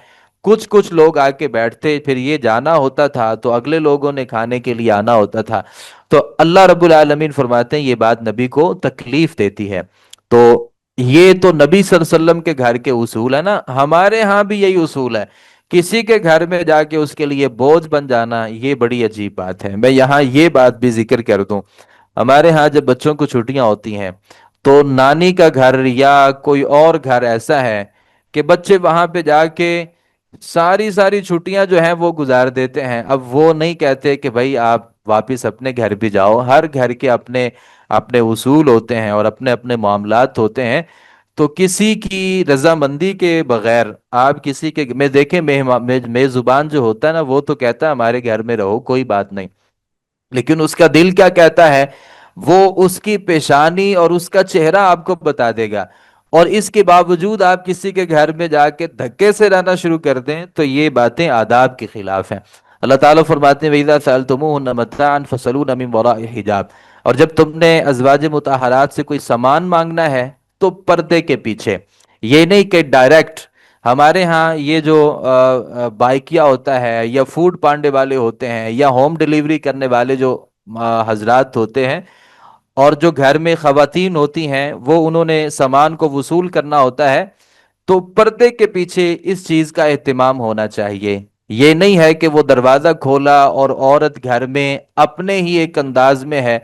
کچھ کچھ لوگ آ کے بیٹھتے، پھر یہ جانا ہوتا تھا تو اگلے لوگوں نے کھانے کے لیے آنا ہوتا تھا۔ تو اللہ رب العالمین فرماتے ہیں یہ بات نبی کو تکلیف دیتی ہے۔ تو یہ تو نبی صلی اللہ علیہ وسلم کے گھر کے اصول ہے نا، ہمارے ہاں بھی یہی اصول ہے، کسی کے گھر میں جا کے اس کے لیے بوجھ بن جانا یہ بڑی عجیب بات ہے۔ میں یہاں یہ بات بھی ذکر کر دوں، ہمارے ہاں جب بچوں کو چھٹیاں ہوتی ہیں تو نانی کا گھر یا کوئی اور گھر ایسا ہے کہ بچے وہاں پہ جا کے ساری ساری چھٹیاں جو ہیں وہ گزار دیتے ہیں۔ اب وہ نہیں کہتے کہ بھائی آپ واپس اپنے گھر بھی جاؤ، ہر گھر کے اپنے اپنے اصول ہوتے ہیں اور اپنے اپنے معاملات ہوتے ہیں، تو کسی کی رضامندی کے بغیر آپ کسی کے میں دیکھیں میزبان جو ہوتا ہے نا وہ تو کہتا ہے ہمارے گھر میں رہو کوئی بات نہیں، لیکن اس کا دل کیا کہتا ہے وہ اس کی پیشانی اور اس کا چہرہ آپ کو بتا دے گا، اور اس کے باوجود آپ کسی کے گھر میں جا کے دھکے سے رہنا شروع کر دیں تو یہ باتیں آداب کے خلاف ہیں۔ اللہ تعالیٰ فرماتے ہیں وَإِذَا سَأَلْتُمُوهُنَّ مَتَاعًا فَاسْأَلُوهُ مِن وَرَاءِ حِجَابٍ، اور جب تم نے ازواج مطہرات سے کوئی سامان مانگنا ہے تو پردے کے پیچھے، یہ نہیں کہ ڈائریکٹ۔ ہمارے ہاں یہ جو بائکیا ہوتا ہے یا فوڈ پانڈے والے ہوتے ہیں یا ہوم ڈیلیوری کرنے والے جو حضرات ہوتے ہیں، اور جو گھر میں خواتین ہوتی ہیں وہ انہوں نے سامان کو وصول کرنا ہوتا ہے، تو پردے کے پیچھے اس چیز کا اہتمام ہونا چاہیے۔ یہ نہیں ہے کہ وہ دروازہ کھولا اور عورت گھر میں اپنے ہی ایک انداز میں ہے،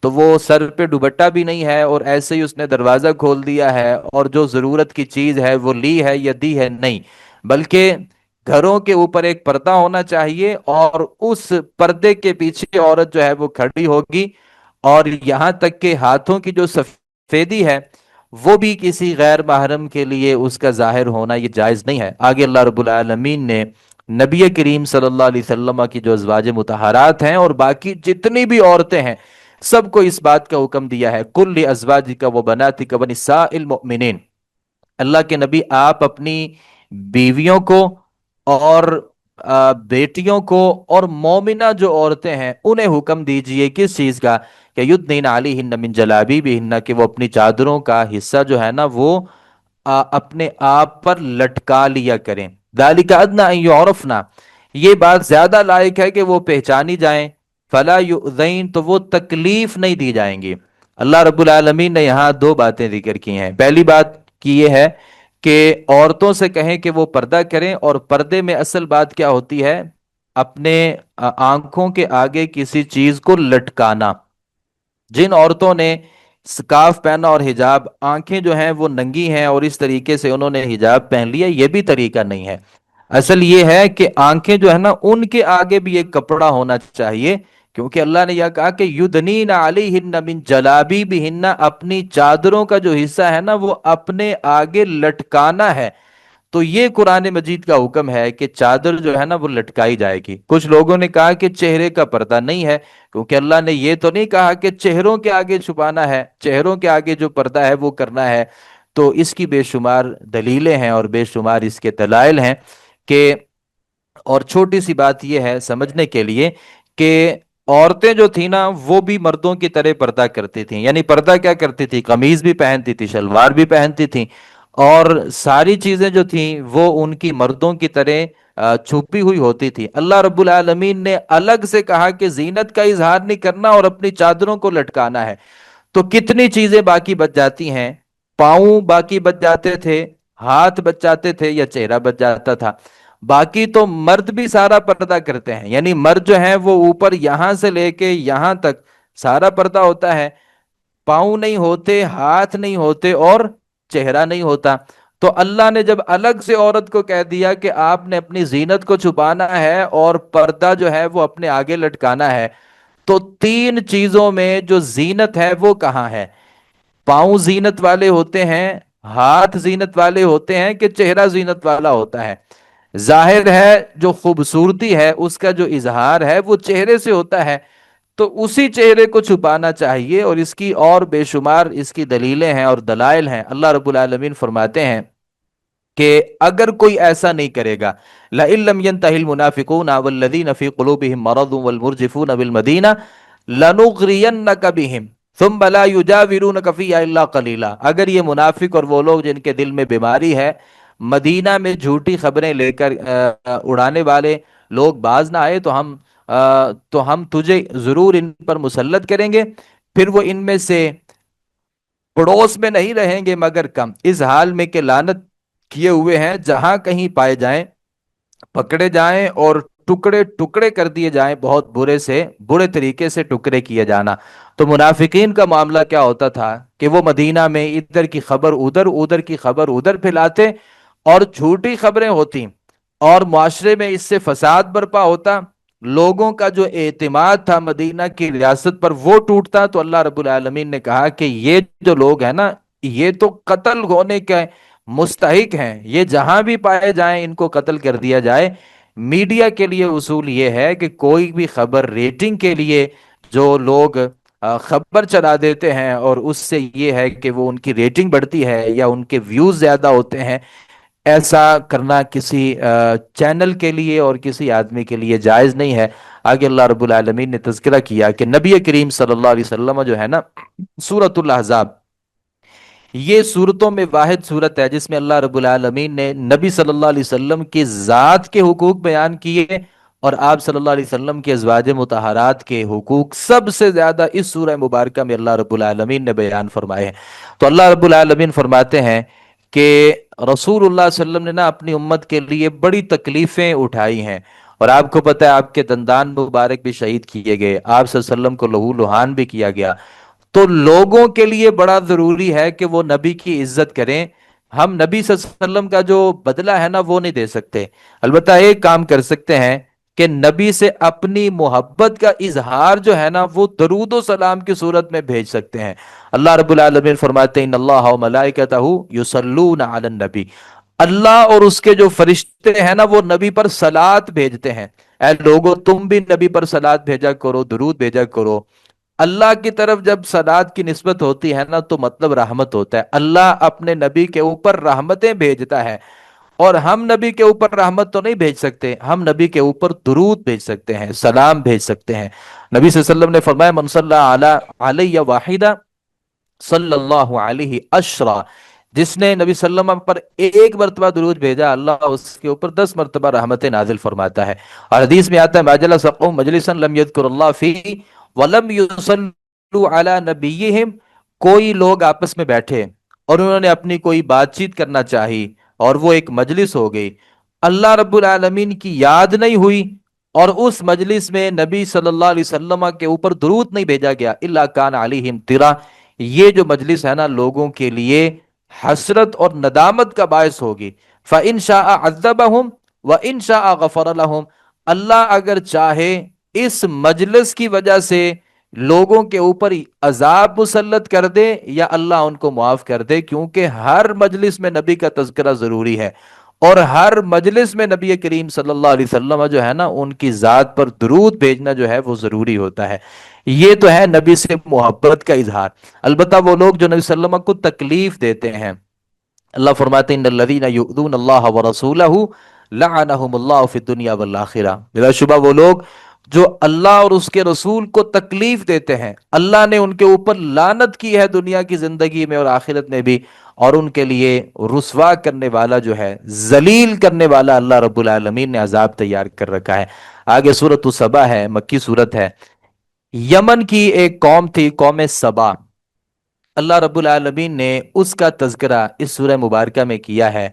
تو وہ سر پہ دوپٹہ بھی نہیں ہے اور ایسے ہی اس نے دروازہ کھول دیا ہے اور جو ضرورت کی چیز ہے وہ لی ہے یا دی ہے، نہیں، بلکہ گھروں کے اوپر ایک پردہ ہونا چاہیے اور اس پردے کے پیچھے عورت جو ہے وہ کھڑی ہوگی، اور یہاں تک کہ ہاتھوں کی جو فیدی ہے، وہ بھی کسی غیر محرم کے لیے اس کا ظاہر ہونا یہ جائز نہیں ہے۔ آگے اللہ رب العالمین نے نبی کریم صلی اللہ علیہ وسلم کی جو ازواج مطہرات ہیں اور باقی جتنی بھی عورتیں ہیں سب کو اس بات کا حکم دیا ہے، کل ازواجک و بناتک و نساء المؤمنین، اللہ کے نبی آپ اپنی بیویوں کو اور بیٹیوں کو اور مومنہ جو عورتیں ہیں انہیں حکم دیجئے کس چیز کا، کہ یدنین علیہن من جلابیبہن، کہ وہ اپنی چادروں کا حصہ جو ہے نا وہ اپنے آپ پر لٹکا لیا کریں۔ ذالک ادنی ان یعرفنا، یہ بات زیادہ لائق ہے کہ وہ پہچانی جائیں، فلا یؤذین، تو وہ تکلیف نہیں دی جائیں گی۔ اللہ رب العالمین نے یہاں دو باتیں ذکر کی ہیں۔ پہلی بات کی یہ ہے کہ عورتوں سے کہیں کہ وہ پردہ کریں، اور پردے میں اصل بات کیا ہوتی ہے، اپنے آنکھوں کے آگے کسی چیز کو لٹکانا۔ جن عورتوں نے سکارف پہنا اور حجاب، آنکھیں جو ہیں وہ ننگی ہیں اور اس طریقے سے انہوں نے حجاب پہن لیا، یہ بھی طریقہ نہیں ہے۔ اصل یہ ہے کہ آنکھیں جو ہے نا ان کے آگے بھی ایک کپڑا ہونا چاہیے، کیونکہ اللہ نے یہ کہا کہ یدنین علیہن من جلابیبہن، اپنی چادروں کا جو حصہ ہے نا وہ اپنے آگے لٹکانا ہے۔ تو یہ قرآن مجید کا حکم ہے کہ چادر جو ہے نا وہ لٹکائی جائے گی۔ کچھ لوگوں نے کہا کہ چہرے کا پردہ نہیں ہے، کیونکہ اللہ نے یہ تو نہیں کہا کہ چہروں کے آگے چھپانا ہے، چہروں کے آگے جو پردہ ہے وہ کرنا ہے۔ تو اس کی بے شمار دلیلیں ہیں اور بے شمار اس کے دلائل ہیں کہ، اور چھوٹی سی بات یہ ہے سمجھنے کے لیے کہ عورتیں جو تھیں نا وہ بھی مردوں کی طرح پردہ کرتی تھیں، یعنی پردہ کیا کرتی تھی، قمیض بھی پہنتی تھی، شلوار بھی پہنتی تھیں، اور ساری چیزیں جو تھیں وہ ان کی مردوں کی طرح چھپی ہوئی ہوتی تھی۔ اللہ رب العالمین نے الگ سے کہا کہ زینت کا اظہار نہیں کرنا اور اپنی چادروں کو لٹکانا ہے، تو کتنی چیزیں باقی بچ جاتی ہیں، پاؤں باقی بچ جاتے تھے، ہاتھ بچ جاتے تھے یا چہرہ بچ جاتا تھا۔ باقی تو مرد بھی سارا پردہ کرتے ہیں، یعنی مرد جو ہیں وہ اوپر یہاں سے لے کے یہاں تک سارا پردہ ہوتا ہے، پاؤں نہیں ہوتے، ہاتھ نہیں ہوتے اور چہرہ نہیں ہوتا۔ تو اللہ نے جب الگ سے عورت کو کہہ دیا کہ آپ نے اپنی زینت کو چھپانا ہے اور پردہ جو ہے وہ اپنے آگے لٹکانا ہے، تو تین چیزوں میں جو زینت ہے وہ کہاں ہے؟ پاؤں زینت والے ہوتے ہیں، ہاتھ زینت والے ہوتے ہیں کہ چہرہ زینت والا ہوتا ہے؟ ظاہر ہے جو خوبصورتی ہے اس کا جو اظہار ہے وہ چہرے سے ہوتا ہے، تو اسی چہرے کو چھپانا چاہیے، اور اس کی اور بے شمار اس کی دلیلیں ہیں اور دلائل ہیں۔ اللہ رب العالمین فرماتے ہیں کہ اگر کوئی ایسا نہیں کرے گا، لَإِن لَّمْ يَنْتَهِ الْمُنَافِقُونَ وَالَّذِينَ فِي قُلُوبِهِم مَّرَضٌ وَالْمُرْجِفُونَ بِالْمَدِينَةِ لَنُغْرِيَنَّكَ بِهِمْ ثُمَّ لَا يُجَاوِرُونَكَ فِيهَا إِلَّا قَلِيلًا، اگر یہ منافق اور وہ لوگ جن کے دل میں بیماری ہے مدینہ میں جھوٹی خبریں لے کر اڑانے والے لوگ باز نہ آئے تو ہم تجھے ضرور ان پر مسلط کریں گے، پھر وہ ان میں سے پڑوس میں نہیں رہیں گے مگر کم، اس حال میں کہ لعنت کیے ہوئے ہیں، جہاں کہیں پائے جائیں پکڑے جائیں اور ٹکڑے ٹکڑے کر دیے جائیں، بہت برے طریقے سے ٹکڑے کیے جانا۔ تو منافقین کا معاملہ کیا ہوتا تھا کہ وہ مدینہ میں ادھر کی خبر ادھر، ادھر کی خبر ادھر پھیلاتے، اور جھوٹی خبریں ہوتی، اور معاشرے میں اس سے فساد برپا ہوتا، لوگوں کا جو اعتماد تھا مدینہ کی ریاست پر وہ ٹوٹتا۔ تو اللہ رب العالمین نے کہا کہ یہ جو لوگ ہیں نا یہ تو قتل ہونے کے مستحق ہیں، یہ جہاں بھی پائے جائیں ان کو قتل کر دیا جائے۔ میڈیا کے لیے اصول یہ ہے کہ کوئی بھی خبر ریٹنگ کے لیے جو لوگ خبر چلا دیتے ہیں اور اس سے یہ ہے کہ وہ ان کی ریٹنگ بڑھتی ہے یا ان کے ویوز زیادہ ہوتے ہیں، ایسا کرنا کسی چینل کے لیے اور کسی آدمی کے لیے جائز نہیں ہے۔ آگے اللہ رب العالمین نے تذکرہ کیا کہ نبی کریم صلی اللہ علیہ وسلم جو ہے نا، سورۃ الاحزاب یہ صورتوں میں واحد صورت ہے جس میں اللہ رب العالمین نے نبی صلی اللہ علیہ وسلم کی ذات کے حقوق بیان کیے، اور آپ صلی اللہ علیہ وسلم کے ازواج مطہرات کے حقوق سب سے زیادہ اس سورہ مبارکہ میں اللہ رب العالمین نے بیان فرمائے ہیں۔ تو اللہ رب العالمین فرماتے ہیں کہ رسول اللہ صلی اللہ علیہ وسلم نے نا اپنی امت کے لیے بڑی تکلیفیں اٹھائی ہیں، اور آپ کو پتہ ہے آپ کے دندان مبارک بھی شہید کیے گئے، آپ صلی اللہ علیہ وسلم کو لہو لہان بھی کیا گیا۔ تو لوگوں کے لیے بڑا ضروری ہے کہ وہ نبی کی عزت کریں۔ ہم نبی صلی اللہ علیہ وسلم کا جو بدلہ ہے نا وہ نہیں دے سکتے، البتہ ایک کام کر سکتے ہیں کہ نبی سے اپنی محبت کا اظہار جو ہے نا وہ درود و سلام کی صورت میں بھیج سکتے ہیں۔ اللہ رب العالمین فرماتے ہیں ان اللہ و ملائکتہ یصلون علی النبی، اللہ اور اس کے جو فرشتے ہیں نا وہ نبی پر صلات بھیجتے ہیں۔ اے لوگو تم بھی نبی پر صلات بھیجا کرو، درود بھیجا کرو۔ اللہ کی طرف جب صلات کی نسبت ہوتی ہے نا تو مطلب رحمت ہوتا ہے، اللہ اپنے نبی کے اوپر رحمتیں بھیجتا ہے، اور ہم نبی کے اوپر رحمت تو نہیں بھیج سکتے، ہم نبی کے اوپر درود بھیج سکتے ہیں، سلام بھیج سکتے ہیں۔ نبی صلی اللہ علیہ وسلم نے فرمایا من صلی علی واحدہ صلی اللہ علیہ اشرا، جس نے نبی صلی اللہ علیہ وسلم پر ایک مرتبہ درود بھیجا اللہ اس کے اوپر 10 مرتبہ رحمت نازل فرماتا ہے۔ اور حدیث میں آتا ہے ما جلس قوم مجلسا لم یذکر اللہ فیہ ولم یصلوا علی نبیہم، کوئی لوگ آپس میں بیٹھے اور انہوں نے اپنی کوئی بات چیت کرنا چاہی اور وہ ایک مجلس ہو گئی، اللہ رب العالمین کی یاد نہیں ہوئی اور اس مجلس میں نبی صلی اللہ علیہ وسلم کے اوپر درود نہیں بھیجا گیا الا کان علیہم ترا، یہ جو مجلس ہے نا لوگوں کے لیے حسرت اور ندامت کا باعث ہوگی۔ فَإِن شَاءَ عَذَّبَهُمْ وَإِن شَاءَ غَفَرَ لَهُمْ، اللہ اگر چاہے اس مجلس کی وجہ سے لوگوں کے اوپر عذاب مسلط کر دے یا اللہ ان کو معاف کر دے، کیونکہ ہر مجلس میں نبی کا تذکرہ ضروری ہے اور ہر مجلس میں نبی کریم صلی اللہ علیہ وسلم جو ہے نا ان کی ذات پر درود بھیجنا جو ہے وہ ضروری ہوتا ہے۔ یہ تو ہے نبی سے محبت کا اظہار۔ البتہ وہ لوگ جو نبی صلی اللہ علیہ وسلم کو تکلیف دیتے ہیں، اللہ فرماتے ہیں ان الذین یؤذون اللہ ورسولہ لعنہم اللہ فی الدنیا والآخرہ، بلا شبہ وہ لوگ جو اللہ اور اس کے رسول کو تکلیف دیتے ہیں اللہ نے ان کے اوپر لعنت کی ہے دنیا کی زندگی میں اور آخرت میں بھی، اور ان کے لیے رسوا کرنے والا جو ہے ذلیل کرنے والا اللہ رب العالمین نے عذاب تیار کر رکھا ہے۔ آگے سورۃ السبا ہے، مکی سورت ہے۔ یمن کی ایک قوم تھی، قوم سبا، اللہ رب العالمین نے اس کا تذکرہ اس سورہ مبارکہ میں کیا ہے۔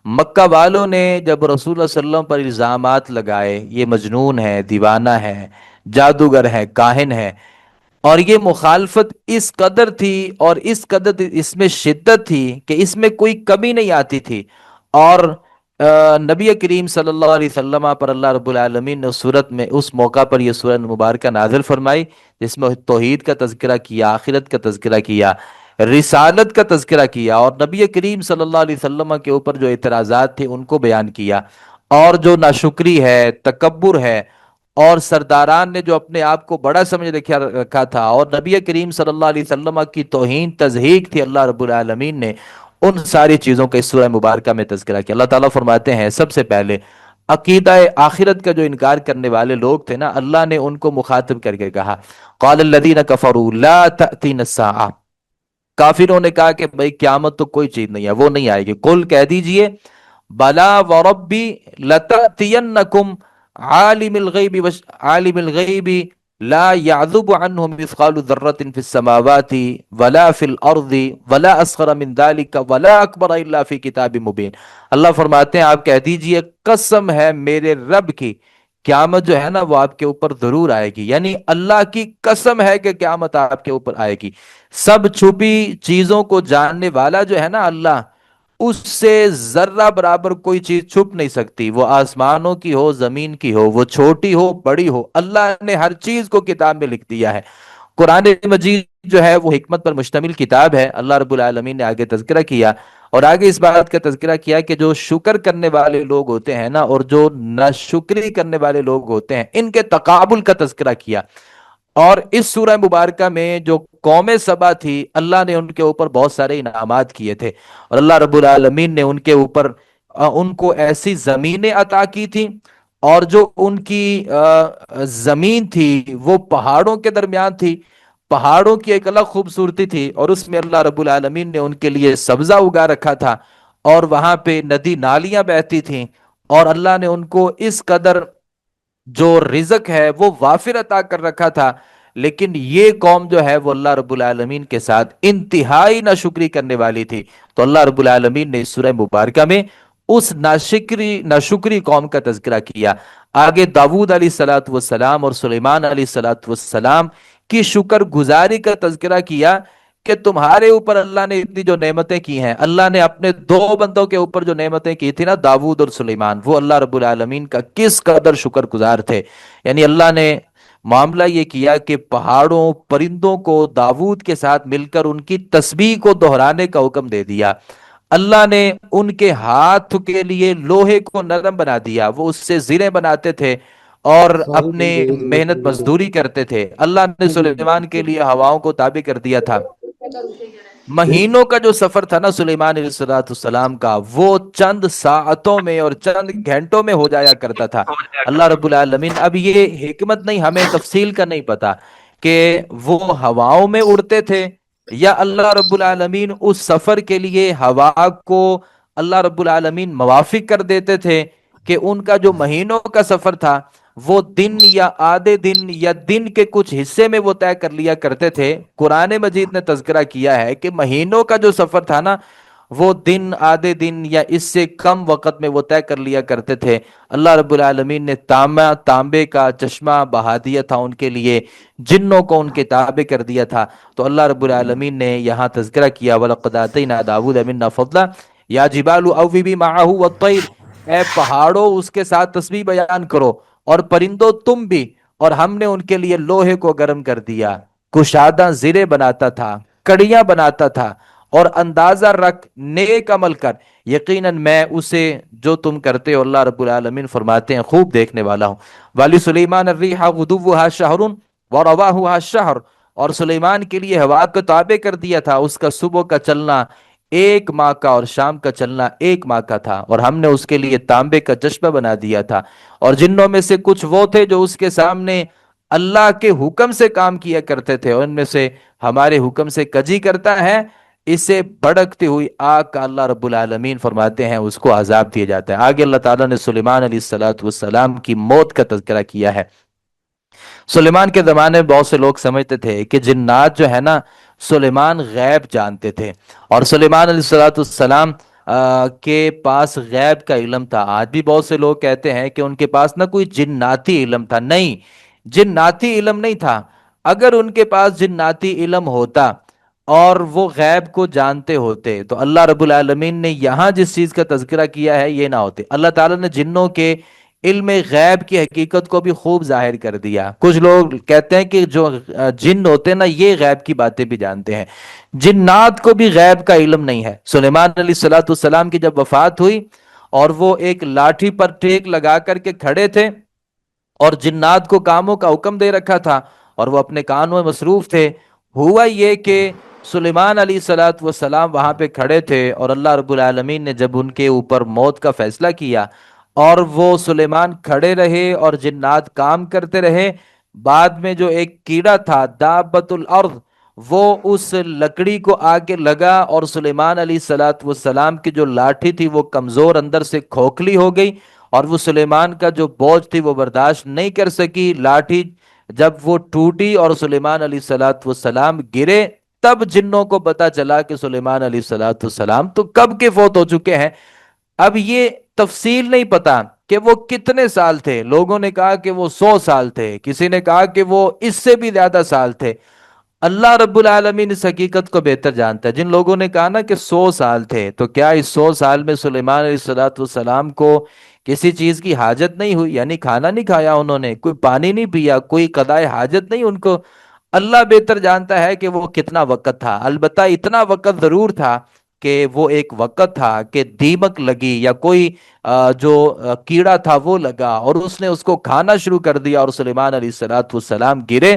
مکہ والوں نے جب رسول اللہ صلی اللہ علیہ وسلم پر الزامات لگائے یہ مجنون ہے، دیوانہ ہے، جادوگر ہے، کاہن ہے، اور یہ مخالفت اس قدر تھی اور اس قدر اس میں شدت تھی کہ اس میں کوئی کمی نہیں آتی تھی، اور نبی کریم صلی اللہ علیہ وسلم پر اللہ رب العالمین نے اس صورت میں اس موقع پر یہ سورہ مبارکہ نازل فرمائی جس میں توحید کا تذکرہ کیا، آخرت کا تذکرہ کیا، رسالت کا تذکرہ کیا، اور نبی کریم صلی اللہ علیہ وسلم کے اوپر جو اعتراضات تھے ان کو بیان کیا، اور جو ناشکری ہے، تکبر ہے، اور سرداران نے جو اپنے آپ کو بڑا سمجھ رکھا تھا، اور نبی کریم صلی اللہ علیہ وسلم کی توہین تضحیق تھی، اللہ رب العالمین نے ان ساری چیزوں کا اس سورہ مبارکہ میں تذکرہ کیا۔ اللہ تعالیٰ فرماتے ہیں سب سے پہلے عقیدہ آخرت کا جو انکار کرنے والے لوگ تھے نا اللہ نے ان کو مخاطب کر کے کہا قال الذین کفروا لا تأتینا الساعہ، کافروں نے کہا کہ بھئی قیامت تو کوئی چیز نہیں ہے، وہ نہیں آئے گی۔ قل کہہ دیجئے بلا وربی لتأتینکم عالم الغیب لا يعذب عنه مثقال ذرة في السماوات ولا في الارض ولا اصغر من ذلك ولا اکبر الا في کتاب مبین۔ اللہ فرماتے ہیں آپ کہہ دیجئے قسم ہے میرے رب کی، قیامت جو ہے نا وہ آپ کے اوپر ضرور آئے گی، یعنی اللہ کی قسم ہے کہ قیامت آپ کے اوپر آئے گی۔ سب چھپی چیزوں کو جاننے والا جو ہے نا اللہ، اس سے ذرہ برابر کوئی چیز چھپ نہیں سکتی، وہ آسمانوں کی ہو زمین کی ہو، وہ چھوٹی ہو بڑی ہو، اللہ نے ہر چیز کو کتاب میں لکھ دیا ہے۔ قرآن مجید جو ہے وہ حکمت پر مشتمل کتاب ہے۔ اللہ رب العالمین نے آگے تذکرہ کیا اور آگے اس بات کا تذکرہ کیا کہ جو شکر کرنے والے لوگ ہوتے ہیں نا اور جو ناشکری کرنے والے لوگ ہوتے ہیں ان کے تقابل کا تذکرہ کیا، اور اس سورہ مبارکہ میں جو قوم سبا تھی اللہ نے ان کے اوپر بہت سارے انعامات کیے تھے، اور اللہ رب العالمین نے ان کے اوپر ان کو ایسی زمینیں عطا کی تھی، اور جو ان کی زمین تھی وہ پہاڑوں کے درمیان تھی، پہاڑوں کی ایک الگ خوبصورتی تھی، اور اس میں اللہ رب العالمین نے ان کے لیے سبزہ اگا رکھا تھا، اور وہاں پہ ندی نالیاں بہتی تھیں، اور اللہ نے ان کو اس قدر جو رزق ہے وہ وافر عطا کر رکھا تھا۔ لیکن یہ قوم جو ہے وہ اللہ رب العالمین کے ساتھ انتہائی ناشکری کرنے والی تھی، تو اللہ رب العالمین نے اس سورہ مبارکہ میں اس ناشکری قوم کا تذکرہ کیا۔ آگے داؤد علیہ الصلوۃ والسلام اور سلیمان علیہ الصلوۃ والسلام کی شکر گزاری کا تذکرہ کیا کہ تمہارے اوپر اللہ نے اتنی جو نعمتیں کی ہیں، اللہ نے اپنے دو بندوں کے اوپر جو نعمتیں کی تھی نا، داؤد اور سلیمان، وہ اللہ رب العالمین کا کس قدر شکر گزار تھے۔ یعنی اللہ نے معاملہ یہ کیا کہ پہاڑوں پرندوں کو داؤد کے ساتھ مل کر ان کی تسبیح کو دہرانے کا حکم دے دیا۔ اللہ نے ان کے ہاتھ کے لیے لوہے کو نرم بنا دیا، وہ اس سے زریں بناتے تھے اور اپنے محنت مزدوری کرتے تھے۔ اللہ نے سلیمان کے لیے ہواؤں کو تابع کر دیا تھا۔ مہینوں کا جو سفر تھا نا سلیمان علیہ السلام کا، وہ چند ساعتوں میں اور چند گھنٹوں میں ہو جایا کرتا تھا۔ اللہ رب العالمین، اب یہ حکمت نہیں، ہمیں تفصیل کا نہیں پتا کہ وہ ہواؤں میں اڑتے تھے یا اللہ رب العالمین اس سفر کے لیے ہوا کو اللہ رب العالمین موافق کر دیتے تھے کہ ان کا جو مہینوں کا سفر تھا وہ دن یا آدھے دن یا دن کے کچھ حصے میں وہ طے کر لیا کرتے تھے۔ قرآن مجید نے تذکرہ کیا ہے کہ مہینوں کا جو سفر تھا نا، وہ دن، آدھے دن یا اس سے کم وقت میں وہ طے کر لیا کرتے تھے۔ اللہ رب العالمین نے تانبے کا چشمہ بہا دیا تھا ان کے لیے، جنوں کو ان کے تابع کر دیا تھا۔ تو اللہ رب العالمین نے یہاں تذکرہ کیا وَلَقَدْ آتَيْنَا دَاوُودَ مِنَّا فَضْلًا یا جبال اوبی مَعَهُ وَالطَّيْرِ، اے پہاڑوں اس کے ساتھ تسبیح بیان کرو، اور پرندوں تم بھی، اور ہم نے ان کے لیے لوہے کو گرم کر دیا، کشادہ زرے بناتا تھا، کڑیاں بناتا تھا، اور اندازہ رکھ نیک عمل کر، یقیناً میں اسے جو تم کرتے ہو اللہ رب العالمین فرماتے ہیں خوب دیکھنے والا ہوں۔ وَلِ سُلَيْمَانَ الرِّيحَ غُدُوُّهَا شَهْرٌ وَرَوَاحُهَا شَهْرٌ، اور سلیمان کے لیے ہوا کو تابع کر دیا تھا، اس کا صبح کا چلنا ایک ماہ کا اور شام کا چلنا ایک ماہ کا تھا، اور ہم نے اس کے لیے تانبے کا چشمہ بنا دیا تھا۔ اور جنوں میں سے کچھ وہ تھے جو اس کے سامنے اللہ کے حکم سے کام کیا کرتے تھے، اور ان میں سے ہمارے حکم سے کجی کرتا ہے، اسے بھڑکتی ہوئی آگ کا اللہ رب العالمین فرماتے ہیں اس کو عذاب دیا جاتا ہے۔ آگے اللہ تعالیٰ نے سلیمان علیہ السلام کی موت کا تذکرہ کیا ہے۔ سلیمان کے زمانے میں بہت سے لوگ سمجھتے تھے کہ جنات جو ہے نا، سلیمان غیب جانتے تھے، اور سلیمان علیہ السلام کے پاس غیب کا علم تھا۔ آج بھی بہت سے لوگ کہتے ہیں کہ ان کے پاس نہ کوئی جناتی علم تھا، نہیں، جناتی علم نہیں تھا۔ اگر ان کے پاس جناتی علم ہوتا اور وہ غیب کو جانتے ہوتے تو اللہ رب العالمین نے یہاں جس چیز کا تذکرہ کیا ہے یہ نہ ہوتے۔ اللہ تعالیٰ نے جنوں کے علم غیب کی حقیقت کو بھی خوب ظاہر کر دیا۔ کچھ لوگ کہتے ہیں کہ جو جن ہوتے ہیں نا، یہ غیب کی باتیں بھی جانتے ہیں، جنات کو بھی غیب کا علم نہیں ہے۔ سلیمان علیہ السلام کی جب وفات ہوئی اور وہ ایک لاٹھی پر ٹیک لگا کر کے کھڑے تھے اور جنات کو کاموں کا حکم دے رکھا تھا اور وہ اپنے کاموں میں مصروف تھے، ہوا یہ کہ سلیمان علیہ السلام وہاں پہ کھڑے تھے اور اللہ رب العالمین نے جب ان کے اوپر موت کا فیصلہ کیا اور وہ سلیمان کھڑے رہے اور جنات کام کرتے رہے، بعد میں جو ایک کیڑا تھا دابت الارض، وہ اس لکڑی کو آ کے لگا اور سلیمان علیہ السلام کی جو لاٹھی تھی وہ کمزور، اندر سے کھوکھلی ہو گئی، اور وہ سلیمان کا جو بوجھ تھی وہ برداشت نہیں کر سکی۔ لاٹھی جب وہ ٹوٹی اور سلیمان علیہ السلام گرے، تب جنوں کو پتا چلا کہ سلیمان علیہ السلام تو کب کے فوت ہو چکے ہیں۔ اب یہ تفصیل نہیں پتا کہ وہ کتنے سال تھے، لوگوں نے کہا کہ وہ 100 سال تھے، کسی نے کہا کہ وہ اس سے بھی زیادہ سال تھے۔ اللہ رب العالمین اس حقیقت کو بہتر جانتا ہے۔ جن لوگوں نے کہا نا کہ 100 سال تھے، تو کیا اس 100 سال میں سلیمان علیہ السلام کو کسی چیز کی حاجت نہیں ہوئی؟ یعنی کھانا نہیں کھایا انہوں نے، کوئی پانی نہیں پیا، کوئی قضائے حاجت نہیں ان کو؟ اللہ بہتر جانتا ہے کہ وہ کتنا وقت تھا۔ البتہ اتنا وقت ضرور تھا کہ وہ ایک وقت تھا کہ دیمک لگی یا کوئی جو کیڑا تھا وہ لگا اور اس نے اس کو کھانا شروع کر دیا اور سلیمان علیہ السلام گرے،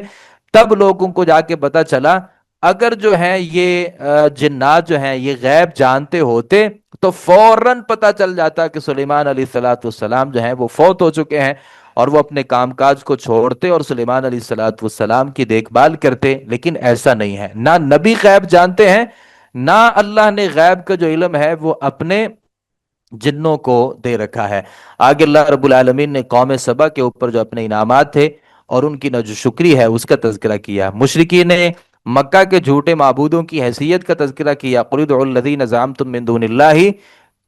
تب لوگوں کو جا کے پتا چلا۔ اگر جو ہے یہ جنات جو ہیں یہ غیب جانتے ہوتے تو فوراً پتا چل جاتا کہ سلیمان علیہ السلام جو ہیں وہ فوت ہو چکے ہیں، اور وہ اپنے کام کاج کو چھوڑتے اور سلیمان علیہ السلام کی دیکھ بھال کرتے۔ لیکن ایسا نہیں ہے، نہ نبی غیب جانتے ہیں، نہ اللہ نے غیب کا جو علم ہے وہ اپنے جنوں کو دے رکھا ہے۔ آگے اللہ رب العالمین نے قوم سبا کے اوپر جو اپنے انعامات تھے اور ان کی جو شکری ہے اس کا تذکرہ کیا۔ مشرکین نے مکہ کے جھوٹے معبودوں کی حیثیت کا تذکرہ کیا۔ قُلِ ادْعُوا الَّذِينَ زَعَمْتُم مِّن دُونِ اللَّهِ،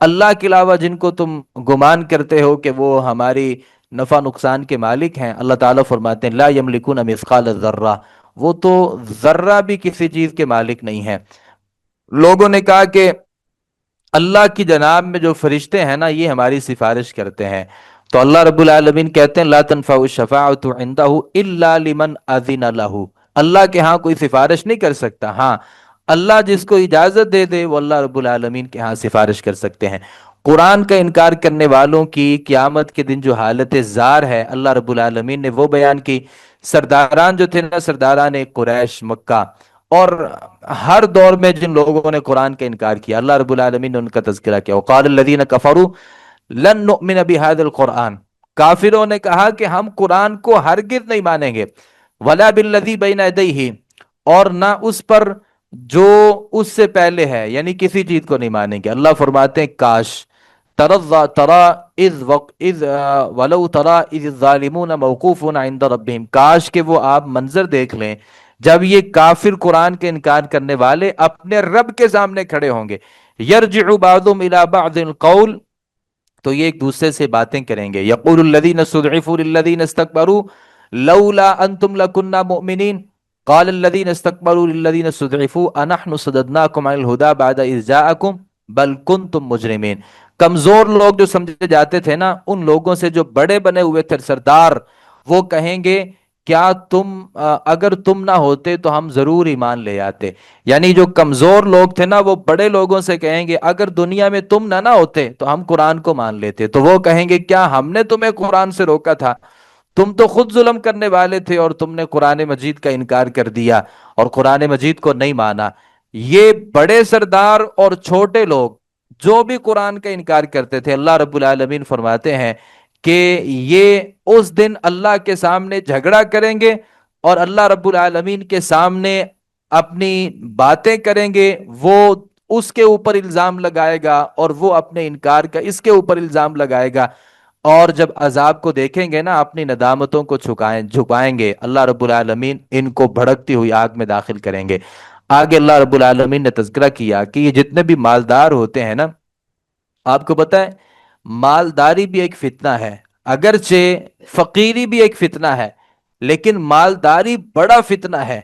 اللہ کے علاوہ جن کو تم گمان کرتے ہو کہ وہ ہماری نفع نقصان کے مالک ہیں، اللہ تعالیٰ فرماتے ہیں لا یملکون مثقال ذرہ، وہ تو ذرہ بھی کسی چیز کے مالک نہیں ہے۔ لوگوں نے کہا کہ اللہ کی جناب میں جو فرشتے ہیں نا یہ ہماری سفارش کرتے ہیں، تو اللہ رب العالمین کہتے ہیں لا تنفع الشفاعۃ عندہ الا لمن اذن لہ، اللہ کے ہاں کوئی سفارش نہیں کر سکتا، ہاں اللہ جس کو اجازت دے دے وہ اللہ رب العالمین کے ہاں سفارش کر سکتے ہیں۔ قرآن کا انکار کرنے والوں کی قیامت کے دن جو حالت زار ہے اللہ رب العالمین نے وہ بیان کی۔ سرداران جو تھے نا، سرداران قریش مکہ، اور ہر دور میں جن لوگوں نے قرآن کا انکار کیا اللہ رب العالمین نے ان کا تذکرہ کیا۔ وقال الذین کفروا لن نؤمن بهذا القرآن، کافروں نے کہا کہ ہم قرآن کو ہرگز نہیں مانیں گے، ولا بالذی بین یدیہ، اور نہ اس پر جو اس سے پہلے ہے، یعنی کسی چیز کو نہیں مانیں گے۔ اللہ فرماتے ہیں کاش ترى اذ ولو ترى اذ الظالمون موقوفون عند ربهم، کاش کہ وہ آپ منظر دیکھ لیں جب یہ کافر قرآن کے انکار کرنے والے اپنے رب کے سامنے کھڑے ہوں گے۔ یرجع بعضهم الى بعض القول، تو یہ ایک دوسرے سے باتیں کریں گے۔ یقول الذین استضعفوا للذین استکبروا لولا انتم لکنا مؤمنین قال الذین استکبروا للذین استضعفوا انحن صددناکم عن الہدی بعد اذ جاءکم بل کنتم مجرمین۔ کمزور لوگ جو سمجھے جاتے تھے نا، ان لوگوں سے جو بڑے بنے ہوئے تھے سردار، وہ کہیں گے کیا اگر تم نہ ہوتے تو ہم ضرور ایمان لے آتے۔ یعنی جو کمزور لوگ تھے نا وہ بڑے لوگوں سے کہیں گے اگر دنیا میں تم نہ ہوتے تو ہم قرآن کو مان لیتے۔ تو وہ کہیں گے کیا ہم نے تمہیں قرآن سے روکا تھا؟ تم تو خود ظلم کرنے والے تھے اور تم نے قرآن مجید کا انکار کر دیا اور قرآن مجید کو نہیں مانا۔ یہ بڑے سردار اور چھوٹے لوگ جو بھی قرآن کا انکار کرتے تھے، اللہ رب العالمین فرماتے ہیں کہ یہ اس دن اللہ کے سامنے جھگڑا کریں گے اور اللہ رب العالمین کے سامنے اپنی باتیں کریں گے۔ وہ اس کے اوپر الزام لگائے گا اور وہ اپنے انکار کا اس کے اوپر الزام لگائے گا، اور جب عذاب کو دیکھیں گے نا اپنی ندامتوں کو جھکائیں گے، اللہ رب العالمین ان کو بھڑکتی ہوئی آگ میں داخل کریں گے۔ آگے اللہ رب العالمین نے تذکرہ کیا کہ یہ جتنے بھی مالدار ہوتے ہیں نا، آپ کو پتہ ہے مالداری بھی ایک فتنہ ہے، اگرچہ فقیری بھی ایک فتنہ ہے، لیکن مالداری بڑا فتنہ ہے۔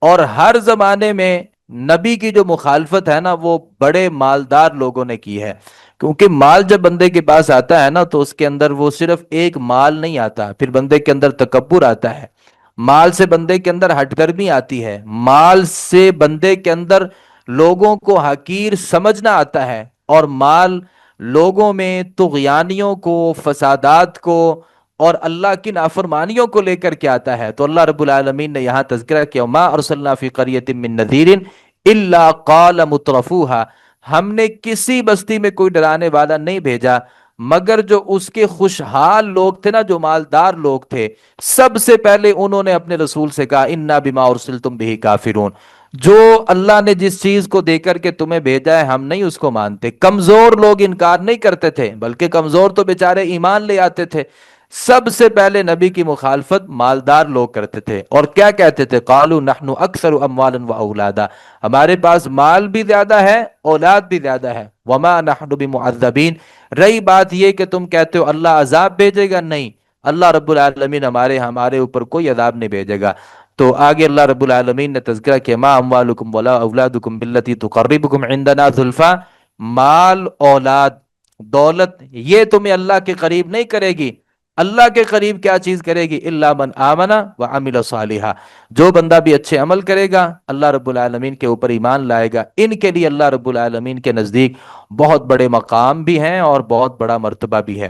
اور ہر زمانے میں نبی کی جو مخالفت ہے نا وہ بڑے مالدار لوگوں نے کی ہے، کیونکہ مال جب بندے کے پاس آتا ہے نا تو اس کے اندر وہ صرف ایک مال نہیں آتا، پھر بندے کے اندر تکبر آتا ہے، مال سے بندے کے اندر ہٹ گرمی آتی ہے، مال سے بندے کے اندر لوگوں کو حقیر سمجھنا آتا ہے، اور مال لوگوں میں طغیانیوں کو، فسادات کو اور اللہ کی نافرمانیوں کو لے کر کے آتا ہے۔ تو اللہ رب العالمین نے یہاں تذکرہ کیا ما ارسلنا فی قریۃ من نذیر الا قال مترفوها، ہم نے کسی بستی میں کوئی ڈرانے والا نہیں بھیجا مگر جو اس کے خوشحال لوگ تھے نا، جو مالدار لوگ تھے، سب سے پہلے انہوں نے اپنے رسول سے کہا انا بما ارسلتم بہ کافرون، جو اللہ نے جس چیز کو دے کر کے تمہیں بھیجا ہے ہم نہیں اس کو مانتے۔ کمزور لوگ انکار نہیں کرتے تھے، بلکہ کمزور تو بیچارے ایمان لے آتے تھے۔ سب سے پہلے نبی کی مخالفت مالدار لوگ کرتے تھے، اور کیا کہتے تھے؟ قالوا نحن اکثر اموالا و اولادا، ہمارے پاس مال بھی زیادہ ہے، اولاد بھی زیادہ ہے، وما نحن بمعذبین، رہی بات یہ کہ تم کہتے ہو اللہ عذاب بھیجے گا، نہیں، اللہ رب العالمین ہمارے اوپر کوئی عذاب نہیں بھیجے گا۔ تو آگے اللہ رب العالمین نے تذکرہ کیا ما اموالکم ولا اولادکم باللتی تقربکم عندنا زلفا، مال، اولاد، دولت یہ تمہیں اللہ کے قریب نہیں کرے گی۔ اللہ کے قریب کیا چیز کرے گی؟ الا من آمن وعمل صالحا، جو بندہ بھی اچھے عمل کرے گا، اللہ رب العالمین کے اوپر ایمان لائے گا، ان کے لیے اللہ رب العالمین کے نزدیک بہت بڑے مقام بھی ہیں اور بہت بڑا مرتبہ بھی ہے۔